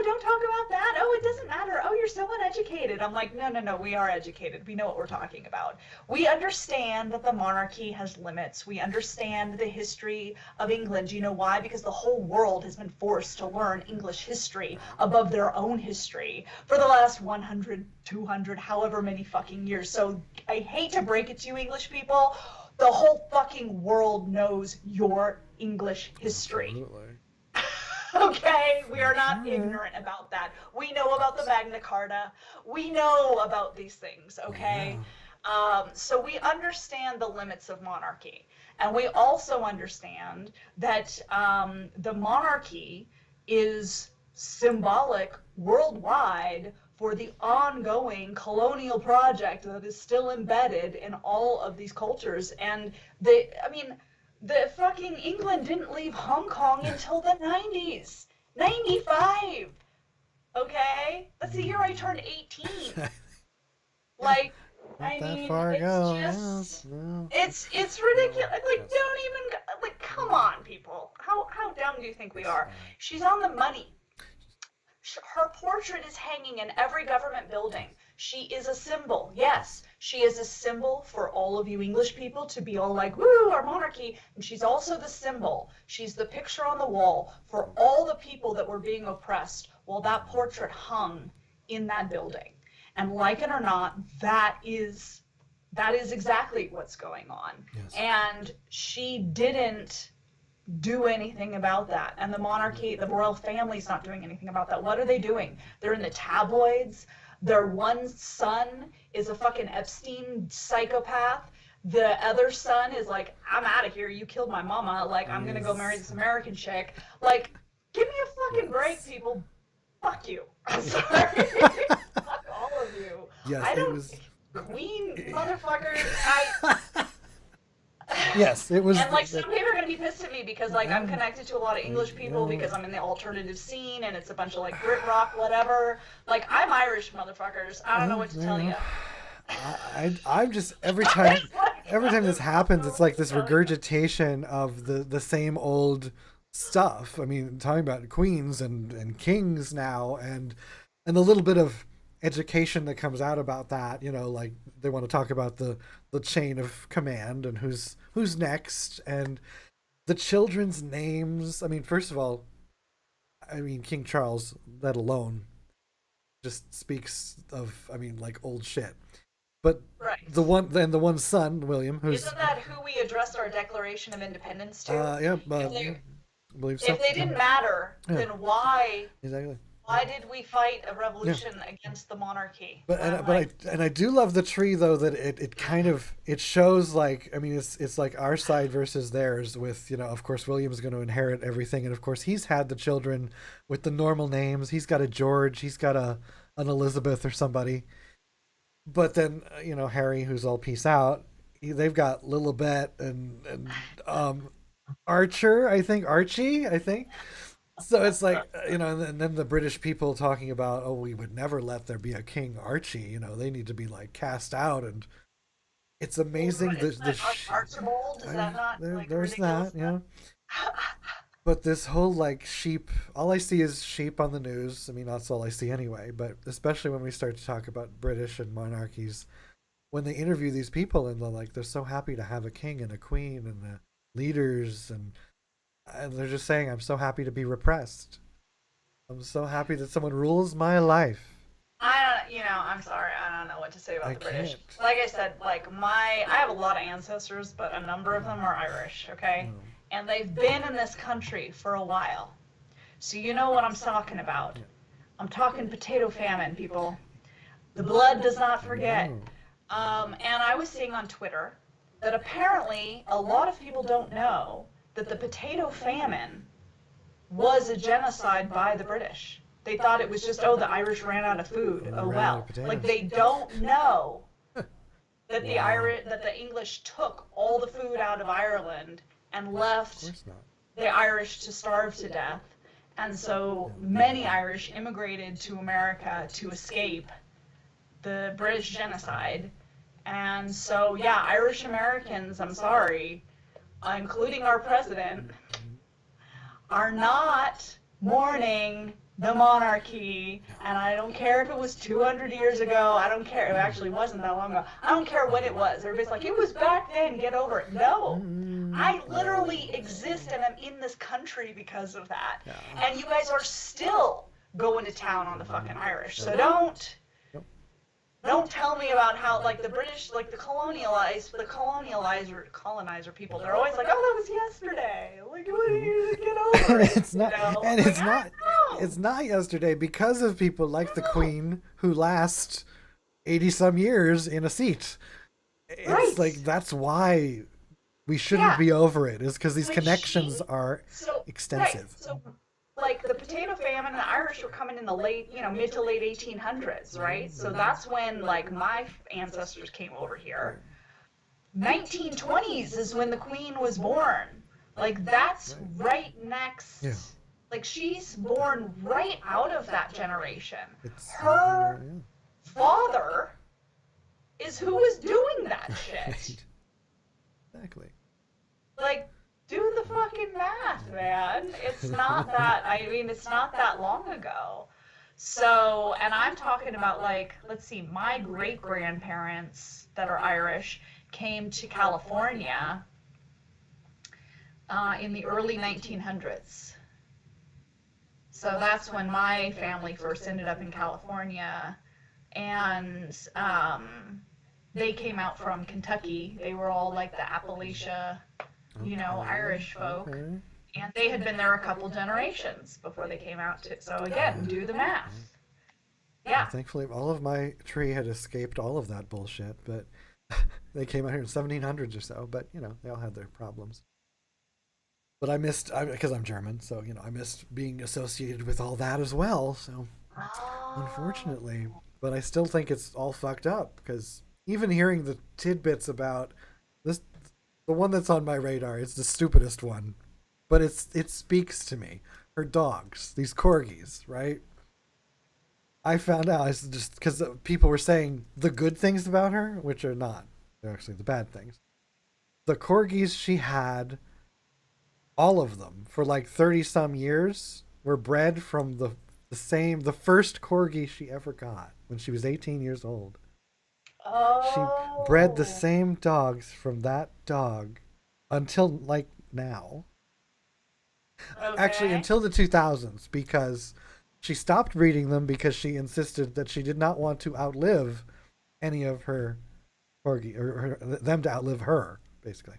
[SPEAKER 2] don't talk about that. Oh, it doesn't matter. Oh, you're so uneducated. I'm like, no, we are educated. We know what we're talking about. We understand that the monarchy has limits. We understand the history of England. You know why? Because the whole world has been forced to learn English history above their own history for the last 100, 200, however many fucking years. So I hate to break it to you, English people. The whole fucking world knows your English history.
[SPEAKER 1] Absolutely.
[SPEAKER 2] Okay, we are not ignorant about that. We know about the Magna Carta. We know about these things, okay? Yeah. So we understand the limits of monarchy. And we also understand that the monarchy is symbolic worldwide for the ongoing colonial project that is still embedded in all of these cultures. And the fucking England didn't leave Hong Kong until the 90s. 95. Okay? That's the year I turned 18. Like,
[SPEAKER 1] Not that far ago.
[SPEAKER 2] It's ridiculous. Like, don't even, like, come on, people. How dumb do you think we are? She's on the money. Her portrait is hanging in every government building. She is a symbol. Yes, she is a symbol for all of you English people to be all like, woo, our monarchy. And she's also the symbol. She's the picture on the wall for all the people that were being oppressed while that portrait hung in that building. And like it or not, that is exactly what's going on. Yes. And she didn't do anything about that. And the monarchy, the royal family's not doing anything about that. What are they doing? They're in the tabloids. Their one son is a fucking Epstein psychopath. The other son is like, I'm out of here. You killed my mama. Like, I'm gonna go marry
[SPEAKER 1] Yes.
[SPEAKER 2] this American chick. Like, give me a fucking break,
[SPEAKER 1] Yes.
[SPEAKER 2] people. Fuck you. I'm sorry. Fuck all of you.
[SPEAKER 1] Yes,
[SPEAKER 2] I
[SPEAKER 1] it
[SPEAKER 2] don't.
[SPEAKER 1] was.
[SPEAKER 2] Queen motherfuckers. I
[SPEAKER 1] Yes, it was.
[SPEAKER 2] And like some people are gonna be pissed at me because like I'm
[SPEAKER 1] No,
[SPEAKER 2] connected to a lot of English people
[SPEAKER 1] no.
[SPEAKER 2] because I'm in the alternative scene and it's a bunch of like Brit rock, whatever. Like I'm Irish, motherfuckers. I don't know what to tell you.
[SPEAKER 1] I'm just
[SPEAKER 2] It's like,
[SPEAKER 1] every time this
[SPEAKER 2] I don't
[SPEAKER 1] happens,
[SPEAKER 2] know
[SPEAKER 1] it's
[SPEAKER 2] what
[SPEAKER 1] like
[SPEAKER 2] to
[SPEAKER 1] this
[SPEAKER 2] tell you.
[SPEAKER 1] regurgitation of the same old stuff. I mean, talking about queens and kings now, and the little bit of education that comes out about that. You know, like they want to talk about the chain of command and who's next and the children's names. I mean, first of all, I mean King Charles, that alone just speaks of, I mean, like old shit. But
[SPEAKER 2] Right.
[SPEAKER 1] the one son, William, who's
[SPEAKER 2] Isn't that who we addressed our Declaration of Independence to?
[SPEAKER 1] yeah,
[SPEAKER 2] If
[SPEAKER 1] yeah,
[SPEAKER 2] they
[SPEAKER 1] I believe so.
[SPEAKER 2] if they
[SPEAKER 1] Yeah,
[SPEAKER 2] didn't matter,
[SPEAKER 1] yeah,
[SPEAKER 2] then why
[SPEAKER 1] exactly.
[SPEAKER 2] did we fight a
[SPEAKER 1] Yeah.
[SPEAKER 2] revolution against the monarchy?
[SPEAKER 1] But
[SPEAKER 2] I'm like,
[SPEAKER 1] and I do love the tree though that it kind of it shows like, I mean, it's like our side versus theirs with, you know, of course William's going to inherit everything, and of course he's had the children with the normal names. He's got a George, he's got a an Elizabeth or somebody. But then, you know, Harry, who's all peace out, they've got Lilibet and Archer, I think, Archie, I think. So it's like, you know, and then the British people talking about, oh, we would never let there be a King Archie. You know, they need to be like cast out, and it's amazing.
[SPEAKER 2] isn't that Archibald? Is that not like
[SPEAKER 1] There's
[SPEAKER 2] ridiculous
[SPEAKER 1] that, you know. But this whole like sheep, all I see is sheep on the news. I mean, that's all I see anyway. But especially when we start to talk about British and monarchies, when they interview these people and they're like, they're so happy to have a king and a queen and the leaders, and they're just saying, I'm so happy to be repressed. I'm so happy that someone rules my life.
[SPEAKER 2] I don't, I'm sorry, I don't know what to say about
[SPEAKER 1] I
[SPEAKER 2] the British.
[SPEAKER 1] can't.
[SPEAKER 2] Like I said, like I have a lot of ancestors, but a number of them are Irish, okay?
[SPEAKER 1] No.
[SPEAKER 2] And they've been in this country for a while. So you know what I'm talking about.
[SPEAKER 1] Yeah.
[SPEAKER 2] I'm talking potato famine, people. The blood does not forget.
[SPEAKER 1] No.
[SPEAKER 2] And I was seeing on Twitter that apparently a lot of people don't know that the potato famine was a genocide by the British. They thought it was just, oh, the Irish ran out of food.
[SPEAKER 1] They
[SPEAKER 2] Oh
[SPEAKER 1] ran out of
[SPEAKER 2] well.
[SPEAKER 1] potatoes.
[SPEAKER 2] Like they don't know that
[SPEAKER 1] Wow.
[SPEAKER 2] the English took all the food out of Ireland and
[SPEAKER 1] Of
[SPEAKER 2] left
[SPEAKER 1] course not.
[SPEAKER 2] the Irish to starve to death. And so many Irish immigrated to America to escape the British genocide. And so, yeah, Irish Americans, I'm sorry, including our president, are not mourning the monarchy. And I don't care if it was 200 years ago. I don't care. It actually wasn't that long ago. I don't care when it was. Everybody's like, it was back then. Get over it. No. I literally exist and I'm in this country because of that.
[SPEAKER 1] Yeah.
[SPEAKER 2] And you guys are still going to town on the fucking Irish. So don't tell me about how like the British, like the colonizer people, they're always like, oh, that was yesterday. Like, what do you get over it?
[SPEAKER 1] It's not,
[SPEAKER 2] You know?
[SPEAKER 1] and
[SPEAKER 2] Like,
[SPEAKER 1] it's
[SPEAKER 2] I
[SPEAKER 1] not,
[SPEAKER 2] don't know.
[SPEAKER 1] it's not yesterday because of people like the
[SPEAKER 2] No.
[SPEAKER 1] Queen who last 80 some years in a seat. It's
[SPEAKER 2] Right.
[SPEAKER 1] like that's why we shouldn't
[SPEAKER 2] Yeah.
[SPEAKER 1] be over it, is because these
[SPEAKER 2] Like
[SPEAKER 1] connections
[SPEAKER 2] she,
[SPEAKER 1] are
[SPEAKER 2] so right.
[SPEAKER 1] extensive.
[SPEAKER 2] So like the potato famine, the Irish were coming in the late, mid to late 1800s, right? So that's when like my ancestors came over here. 1920s is when the Queen was born. Like that's right next.
[SPEAKER 1] Yeah.
[SPEAKER 2] Like she's born right out of that generation.
[SPEAKER 1] It's
[SPEAKER 2] Her
[SPEAKER 1] yeah.
[SPEAKER 2] father is who was doing that shit.
[SPEAKER 1] Right. Exactly.
[SPEAKER 2] Like, do the fucking math, man. It's not that, I mean, it's not that long ago. So, and I'm talking about like, let's see, my great grandparents that are Irish came to California in the early 1900s. So that's when my family first ended up in California. And they came out from Kentucky. They were all like the Appalachia, Irish folk.
[SPEAKER 1] Okay.
[SPEAKER 2] And they had been there a couple generations before they came out to. So again, do the math. Yeah.
[SPEAKER 1] Thankfully, all of my tree had escaped all of that bullshit, but They came out here in 1700s or so, but you know they all had their problems. But I missed because I'm German, so you know I missed being associated with all that as well. So
[SPEAKER 2] Oh,
[SPEAKER 1] unfortunately, but I still think it's all fucked up because even hearing the tidbits about this, the one that's on my radar is the stupidest one, but it speaks to me. Her dogs, these corgis, right? I found out it's just because people were saying the good things about her, which are not. They're actually the bad things. The corgis she had, all of them for like 30 some years, were bred from the first corgi she ever got when she was 18 years old. She bred the
[SPEAKER 2] oh,
[SPEAKER 1] same dogs from that dog until like now. Actually,
[SPEAKER 2] okay.
[SPEAKER 1] until the 2000s, because she stopped breeding them because she insisted that she did not want to outlive any of her corgi, or them to outlive her, basically.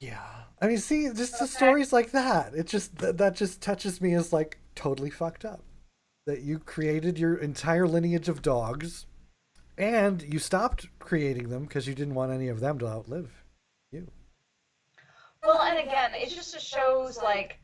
[SPEAKER 1] Yeah, I mean, see, just the
[SPEAKER 2] Okay.
[SPEAKER 1] stories like that. It just that just touches me as like totally fucked up. That you created your entire lineage of dogs, and you stopped creating them because you didn't want any of them to outlive you.
[SPEAKER 2] Well, and again, it just shows like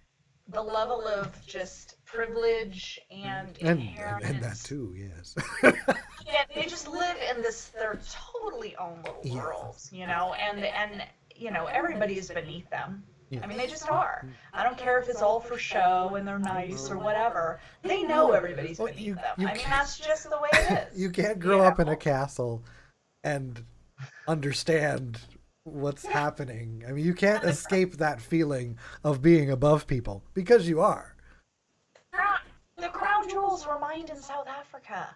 [SPEAKER 2] the level of just privilege and
[SPEAKER 1] And that
[SPEAKER 2] inherent.
[SPEAKER 1] too, yes.
[SPEAKER 2] Yeah, they just live in this their totally own little
[SPEAKER 1] Yeah.
[SPEAKER 2] worlds, you know, and you know everybody is beneath them. I mean, they
[SPEAKER 1] Yes.
[SPEAKER 2] just are. I don't care if it's all for show and they're nice or whatever. They know everybody's
[SPEAKER 1] Well,
[SPEAKER 2] beneath them.
[SPEAKER 1] you
[SPEAKER 2] I mean,
[SPEAKER 1] can't
[SPEAKER 2] that's just the way it
[SPEAKER 1] you
[SPEAKER 2] is,
[SPEAKER 1] can't
[SPEAKER 2] you
[SPEAKER 1] grow up in a
[SPEAKER 2] know.
[SPEAKER 1] castle and understand what's happening. I mean, you can't escape that feeling of being above people because you are.
[SPEAKER 2] The crown jewels were mined in South Africa.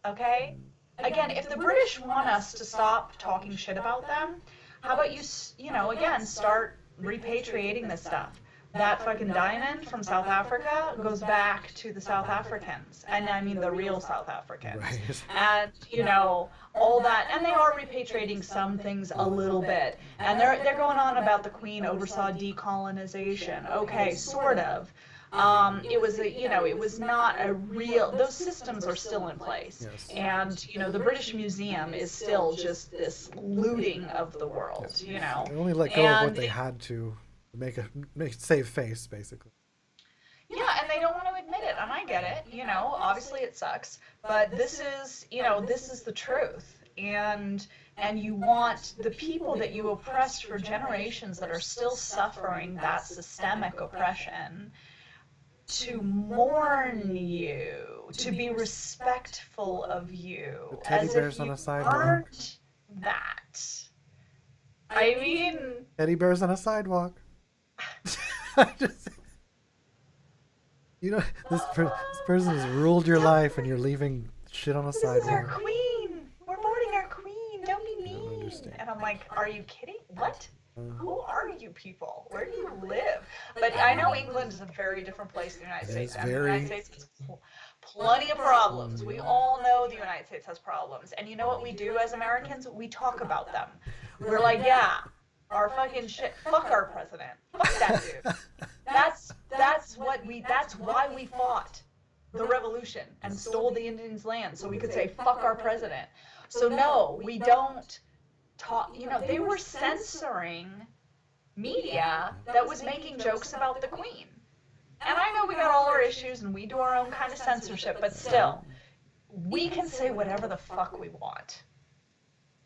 [SPEAKER 2] Okay? Again, if the British want us to stop talking shit about them, how about you know, again, start repatriating this stuff. That fucking diamond from South Africa goes back to the South Africans, and I mean the real South Africans.
[SPEAKER 1] Right.
[SPEAKER 2] And you know all that, and they are repatriating some things a little bit, and they're going on about the Queen oversaw decolonization. Okay, sort of. It was a, you know, it was not a real, those systems are still in place.
[SPEAKER 1] Yes.
[SPEAKER 2] And, you know, the British Museum is still just this looting of the
[SPEAKER 1] Yeah.
[SPEAKER 2] world, you know.
[SPEAKER 1] They only let go of what
[SPEAKER 2] And
[SPEAKER 1] they had to make save face, basically.
[SPEAKER 2] yeah, and they don't want to admit it, and I get it, you know, obviously it sucks, but this is, you know, this is the truth. And you want the people that you oppressed for generations that are still suffering that systemic oppression to mourn you, to be respectful of
[SPEAKER 1] The
[SPEAKER 2] you,
[SPEAKER 1] teddy
[SPEAKER 2] as if
[SPEAKER 1] bears on
[SPEAKER 2] you
[SPEAKER 1] a sidewalk.
[SPEAKER 2] aren't that. I mean,
[SPEAKER 1] Teddy bears on a sidewalk. Just, you know, this person has ruled your life, and you're leaving shit on a
[SPEAKER 2] this is our
[SPEAKER 1] sidewalk.
[SPEAKER 2] queen. We're mourning our queen. Don't be
[SPEAKER 1] I don't
[SPEAKER 2] mean.
[SPEAKER 1] understand.
[SPEAKER 2] And I'm like, are you kidding? What?
[SPEAKER 1] Uh,
[SPEAKER 2] Who are you people? Where do you live? But I know England is a very different place than the United
[SPEAKER 1] it
[SPEAKER 2] States,
[SPEAKER 1] is
[SPEAKER 2] and the United
[SPEAKER 1] very.
[SPEAKER 2] States has plenty of problems. We all know the United States has problems. And you know what we do as Americans? We talk about them. We're like, yeah, our fucking shit. Fuck our president. Fuck that dude. That's why we fought the revolution and stole the Indians' land so we could say fuck our president. So no, we don't talk, you know, they were censoring media that was making jokes about the queen. And I know we got all our issues and we do our own kind of censorship, but still, we can say whatever the fuck we want.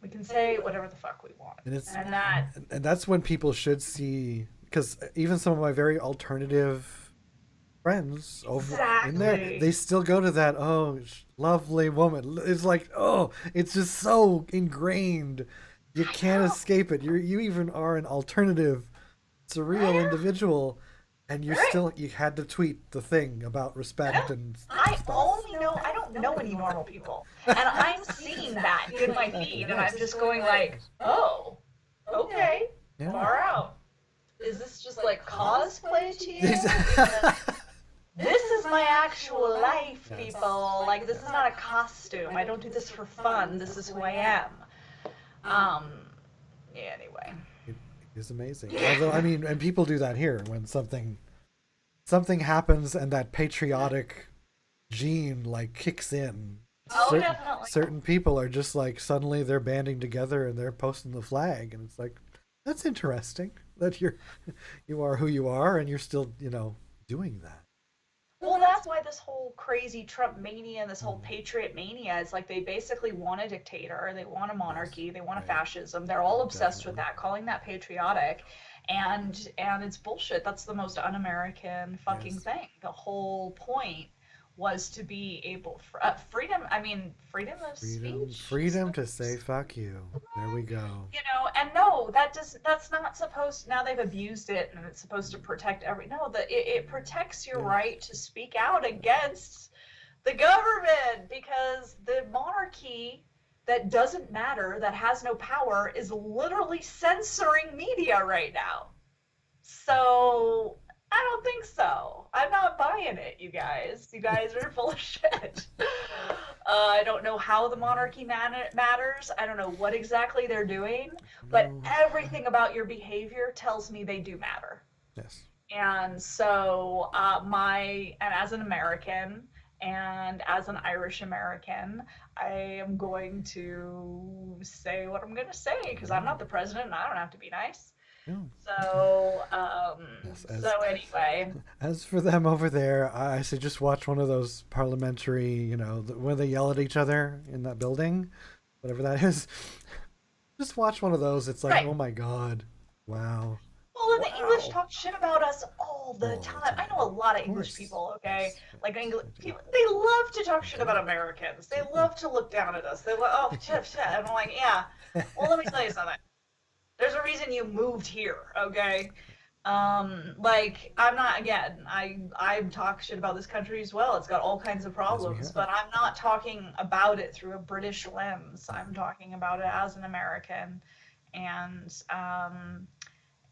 [SPEAKER 2] We can say whatever the fuck we want.
[SPEAKER 1] and it's
[SPEAKER 2] And that
[SPEAKER 1] and that's when people should see, because even some of my very alternative friends over in there,
[SPEAKER 2] exactly.
[SPEAKER 1] they still go to that, oh, lovely woman. It's like, oh, it's just so ingrained, you
[SPEAKER 2] I
[SPEAKER 1] can't
[SPEAKER 2] know.
[SPEAKER 1] escape it. You even are an alternative surreal
[SPEAKER 2] I
[SPEAKER 1] individual, and you're
[SPEAKER 2] know.
[SPEAKER 1] still, you had to tweet the thing about
[SPEAKER 2] No,
[SPEAKER 1] respect and
[SPEAKER 2] I
[SPEAKER 1] stuff.
[SPEAKER 2] only know, I don't know any normal people. And I'm seeing that in my feed, and I'm
[SPEAKER 1] Yes.
[SPEAKER 2] just going like, oh, okay,
[SPEAKER 1] Yeah.
[SPEAKER 2] far out. Is this just like cosplay to you? Because this is my actual life,
[SPEAKER 1] Yes.
[SPEAKER 2] people. Like, this is not a costume. I don't do this for fun. This is who I am. Um, yeah, anyway.
[SPEAKER 1] It is amazing. Although, I mean, and people do that here when something happens and that patriotic gene like kicks in.
[SPEAKER 2] Oh,
[SPEAKER 1] certain
[SPEAKER 2] definitely.
[SPEAKER 1] certain people are just like suddenly they're banding together and they're posting the flag, and it's like that's interesting that you are who you are and you're still doing that.
[SPEAKER 2] Well, that's why this whole crazy Trump mania and this whole
[SPEAKER 1] Mm,
[SPEAKER 2] patriot mania is like they basically want a dictator, they want a
[SPEAKER 1] yes,
[SPEAKER 2] monarchy, they want a
[SPEAKER 1] right,
[SPEAKER 2] fascism. They're all obsessed with
[SPEAKER 1] definitely.
[SPEAKER 2] that, calling that patriotic, and it's bullshit. That's the most un-American fucking
[SPEAKER 1] Yes,
[SPEAKER 2] thing. The whole point was to be able freedom. I mean, freedom of
[SPEAKER 1] freedom,
[SPEAKER 2] speech.
[SPEAKER 1] freedom to say fuck you. There we go.
[SPEAKER 2] And no, that's not supposed, now they've abused it and it's supposed to protect every, no, it protects your
[SPEAKER 1] Yes,
[SPEAKER 2] right to speak out against the government, because the monarchy that doesn't matter, that has no power, is literally censoring media right now. So I don't think so. I'm not buying it, you guys. You guys are full of shit. I don't know how the monarchy matters. I don't know what exactly they're doing, but
[SPEAKER 1] no,
[SPEAKER 2] everything about your behavior tells me they do matter.
[SPEAKER 1] yes,
[SPEAKER 2] And so, and as an American and as an Irish American, I am going to say what I'm going to say because I'm
[SPEAKER 1] no,
[SPEAKER 2] not the president and I don't have to be nice.
[SPEAKER 1] no.
[SPEAKER 2] So,
[SPEAKER 1] Yes,
[SPEAKER 2] so anyway,
[SPEAKER 1] as for them over there, I say just watch one of those parliamentary, when they yell at each other in that building, whatever that is. Just watch one of those. It's like,
[SPEAKER 2] right.
[SPEAKER 1] oh my god, wow,
[SPEAKER 2] Well, and the English
[SPEAKER 1] wow,
[SPEAKER 2] talk shit about us all the
[SPEAKER 1] all the
[SPEAKER 2] time. I know a
[SPEAKER 1] time.
[SPEAKER 2] lot of
[SPEAKER 1] Of
[SPEAKER 2] English
[SPEAKER 1] course,
[SPEAKER 2] people, okay?
[SPEAKER 1] yes,
[SPEAKER 2] Like
[SPEAKER 1] yes,
[SPEAKER 2] English
[SPEAKER 1] I do,
[SPEAKER 2] people, they love to talk
[SPEAKER 1] I
[SPEAKER 2] shit
[SPEAKER 1] do,
[SPEAKER 2] about Americans. They
[SPEAKER 1] do.
[SPEAKER 2] love to look down at us. They love, oh, shit, shit. And I'm like, yeah. Well, let me tell you something. There's a reason you moved here, okay? Like I'm not, again, I talk shit about this country as well. It's got all kinds of
[SPEAKER 1] As we
[SPEAKER 2] problems,
[SPEAKER 1] have,
[SPEAKER 2] but I'm not talking about it through a British lens. I'm talking about it as an American,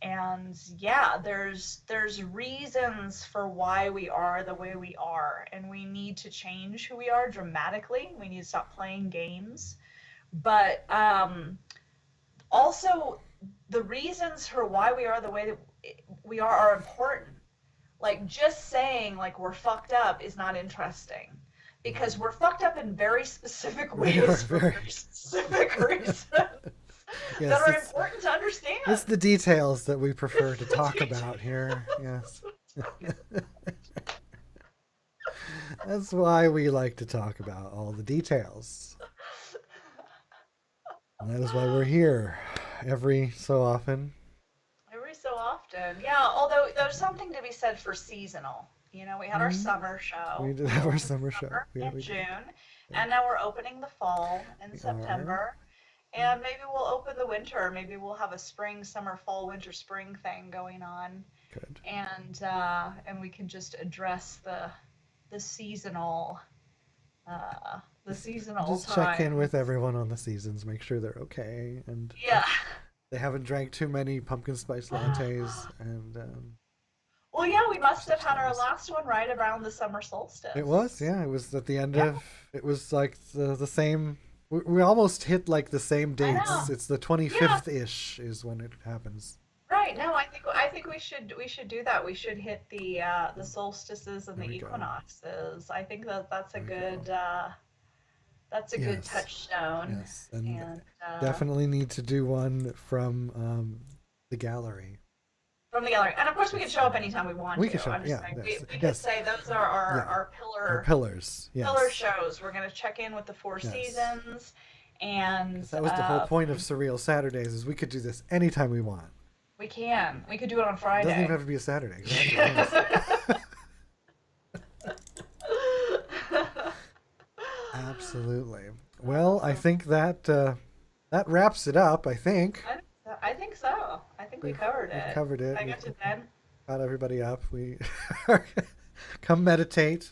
[SPEAKER 2] and yeah, there's reasons for why we are the way we are, and we need to change who we are dramatically. We need to stop playing games, but also the reasons for why we are the way that we are important. Like just saying like we're fucked up is not interesting because we're fucked up in very specific
[SPEAKER 1] we are
[SPEAKER 2] ways for
[SPEAKER 1] very.
[SPEAKER 2] very specific reasons that
[SPEAKER 1] Yes,
[SPEAKER 2] are important to understand.
[SPEAKER 1] it's the details that we prefer to talk about here. Yes. That's why we like to talk about all the details. And that is why we're here every so often.
[SPEAKER 2] Every so often, yeah. Although there's something to be said for seasonal. We had our
[SPEAKER 1] Mm,
[SPEAKER 2] summer show.
[SPEAKER 1] we did
[SPEAKER 2] We
[SPEAKER 1] have our
[SPEAKER 2] opened
[SPEAKER 1] summer show.
[SPEAKER 2] summer
[SPEAKER 1] Yeah,
[SPEAKER 2] in
[SPEAKER 1] we did.
[SPEAKER 2] June, and now we're opening the fall in
[SPEAKER 1] We are.
[SPEAKER 2] September. And maybe we'll open the winter. Maybe we'll have a spring, summer, fall, winter, spring thing going on,
[SPEAKER 1] Good.
[SPEAKER 2] and we can just address the seasonal the
[SPEAKER 1] Just,
[SPEAKER 2] seasonal
[SPEAKER 1] just check in with
[SPEAKER 2] times.
[SPEAKER 1] everyone on the seasons, make sure they're okay, and
[SPEAKER 2] Yeah.
[SPEAKER 1] they haven't drank too many pumpkin spice lattes and
[SPEAKER 2] Well, yeah, we must have
[SPEAKER 1] such
[SPEAKER 2] had our
[SPEAKER 1] things.
[SPEAKER 2] last one right around the summer
[SPEAKER 1] It was,
[SPEAKER 2] solstice.
[SPEAKER 1] yeah. It was at the end
[SPEAKER 2] Yeah,
[SPEAKER 1] of. It was like the same. We almost hit like the same
[SPEAKER 2] I
[SPEAKER 1] dates.
[SPEAKER 2] know.
[SPEAKER 1] It's the
[SPEAKER 2] Yeah,
[SPEAKER 1] 25th ish is when it happens.
[SPEAKER 2] right. No, I think we should do that. We should hit the solstices and
[SPEAKER 1] There
[SPEAKER 2] the
[SPEAKER 1] we go.
[SPEAKER 2] equinoxes. I think that
[SPEAKER 1] There we go.
[SPEAKER 2] that's a good
[SPEAKER 1] Yes,
[SPEAKER 2] touchstone.
[SPEAKER 1] yes, and
[SPEAKER 2] And
[SPEAKER 1] definitely need to do one from the gallery.
[SPEAKER 2] from the gallery, and of course we can
[SPEAKER 1] Yes,
[SPEAKER 2] show up anytime we want
[SPEAKER 1] we can
[SPEAKER 2] to.
[SPEAKER 1] show.
[SPEAKER 2] I'm just
[SPEAKER 1] Yeah,
[SPEAKER 2] saying
[SPEAKER 1] yes,
[SPEAKER 2] we could
[SPEAKER 1] yes,
[SPEAKER 2] say those are our
[SPEAKER 1] yeah.
[SPEAKER 2] our
[SPEAKER 1] Our
[SPEAKER 2] pillar
[SPEAKER 1] pillars.
[SPEAKER 2] pillar
[SPEAKER 1] Yes,
[SPEAKER 2] shows. We're gonna check in with the four
[SPEAKER 1] yes.
[SPEAKER 2] seasons, and
[SPEAKER 1] Because that was the whole point of Surreal Saturdays is we could do this anytime we want.
[SPEAKER 2] we could do it on
[SPEAKER 1] It doesn't even
[SPEAKER 2] Friday.
[SPEAKER 1] have to be a Saturday. Exactly. Yes. Absolutely. Well, I think that wraps it up. I think
[SPEAKER 2] I think so. I think we covered
[SPEAKER 1] we've
[SPEAKER 2] it.
[SPEAKER 1] covered
[SPEAKER 2] Did
[SPEAKER 1] it.
[SPEAKER 2] I
[SPEAKER 1] We've
[SPEAKER 2] get to 10?
[SPEAKER 1] got everybody up. We come meditate.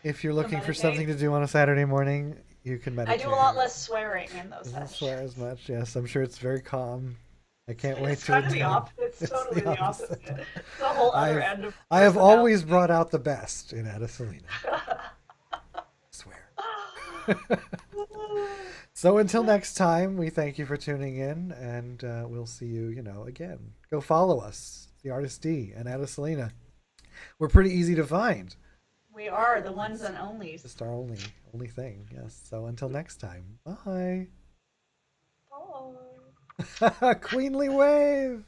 [SPEAKER 1] If you're
[SPEAKER 2] So
[SPEAKER 1] looking for something
[SPEAKER 2] meditate.
[SPEAKER 1] to do on a Saturday morning, you can
[SPEAKER 2] I do a
[SPEAKER 1] meditate.
[SPEAKER 2] lot less swearing in those
[SPEAKER 1] Doesn't swear as
[SPEAKER 2] sessions.
[SPEAKER 1] much. Yes, I'm sure it's very calm. I can't wait
[SPEAKER 2] It's
[SPEAKER 1] to
[SPEAKER 2] kind of the
[SPEAKER 1] attend.
[SPEAKER 2] opposite. It's
[SPEAKER 1] It's
[SPEAKER 2] totally
[SPEAKER 1] the
[SPEAKER 2] the
[SPEAKER 1] opposite.
[SPEAKER 2] opposite. It's a whole other
[SPEAKER 1] I've
[SPEAKER 2] end of
[SPEAKER 1] I have always
[SPEAKER 2] personality.
[SPEAKER 1] brought out the best in Attasalina. I swear. So until next time, we thank you for tuning in, and we'll see you, again. Go follow us, the Artist D and Attasalina. We're pretty easy to find.
[SPEAKER 2] We are the ones and onlys.
[SPEAKER 1] Just our only thing. Yes. So until next time. Bye.
[SPEAKER 2] Oh.
[SPEAKER 1] Queenly wave.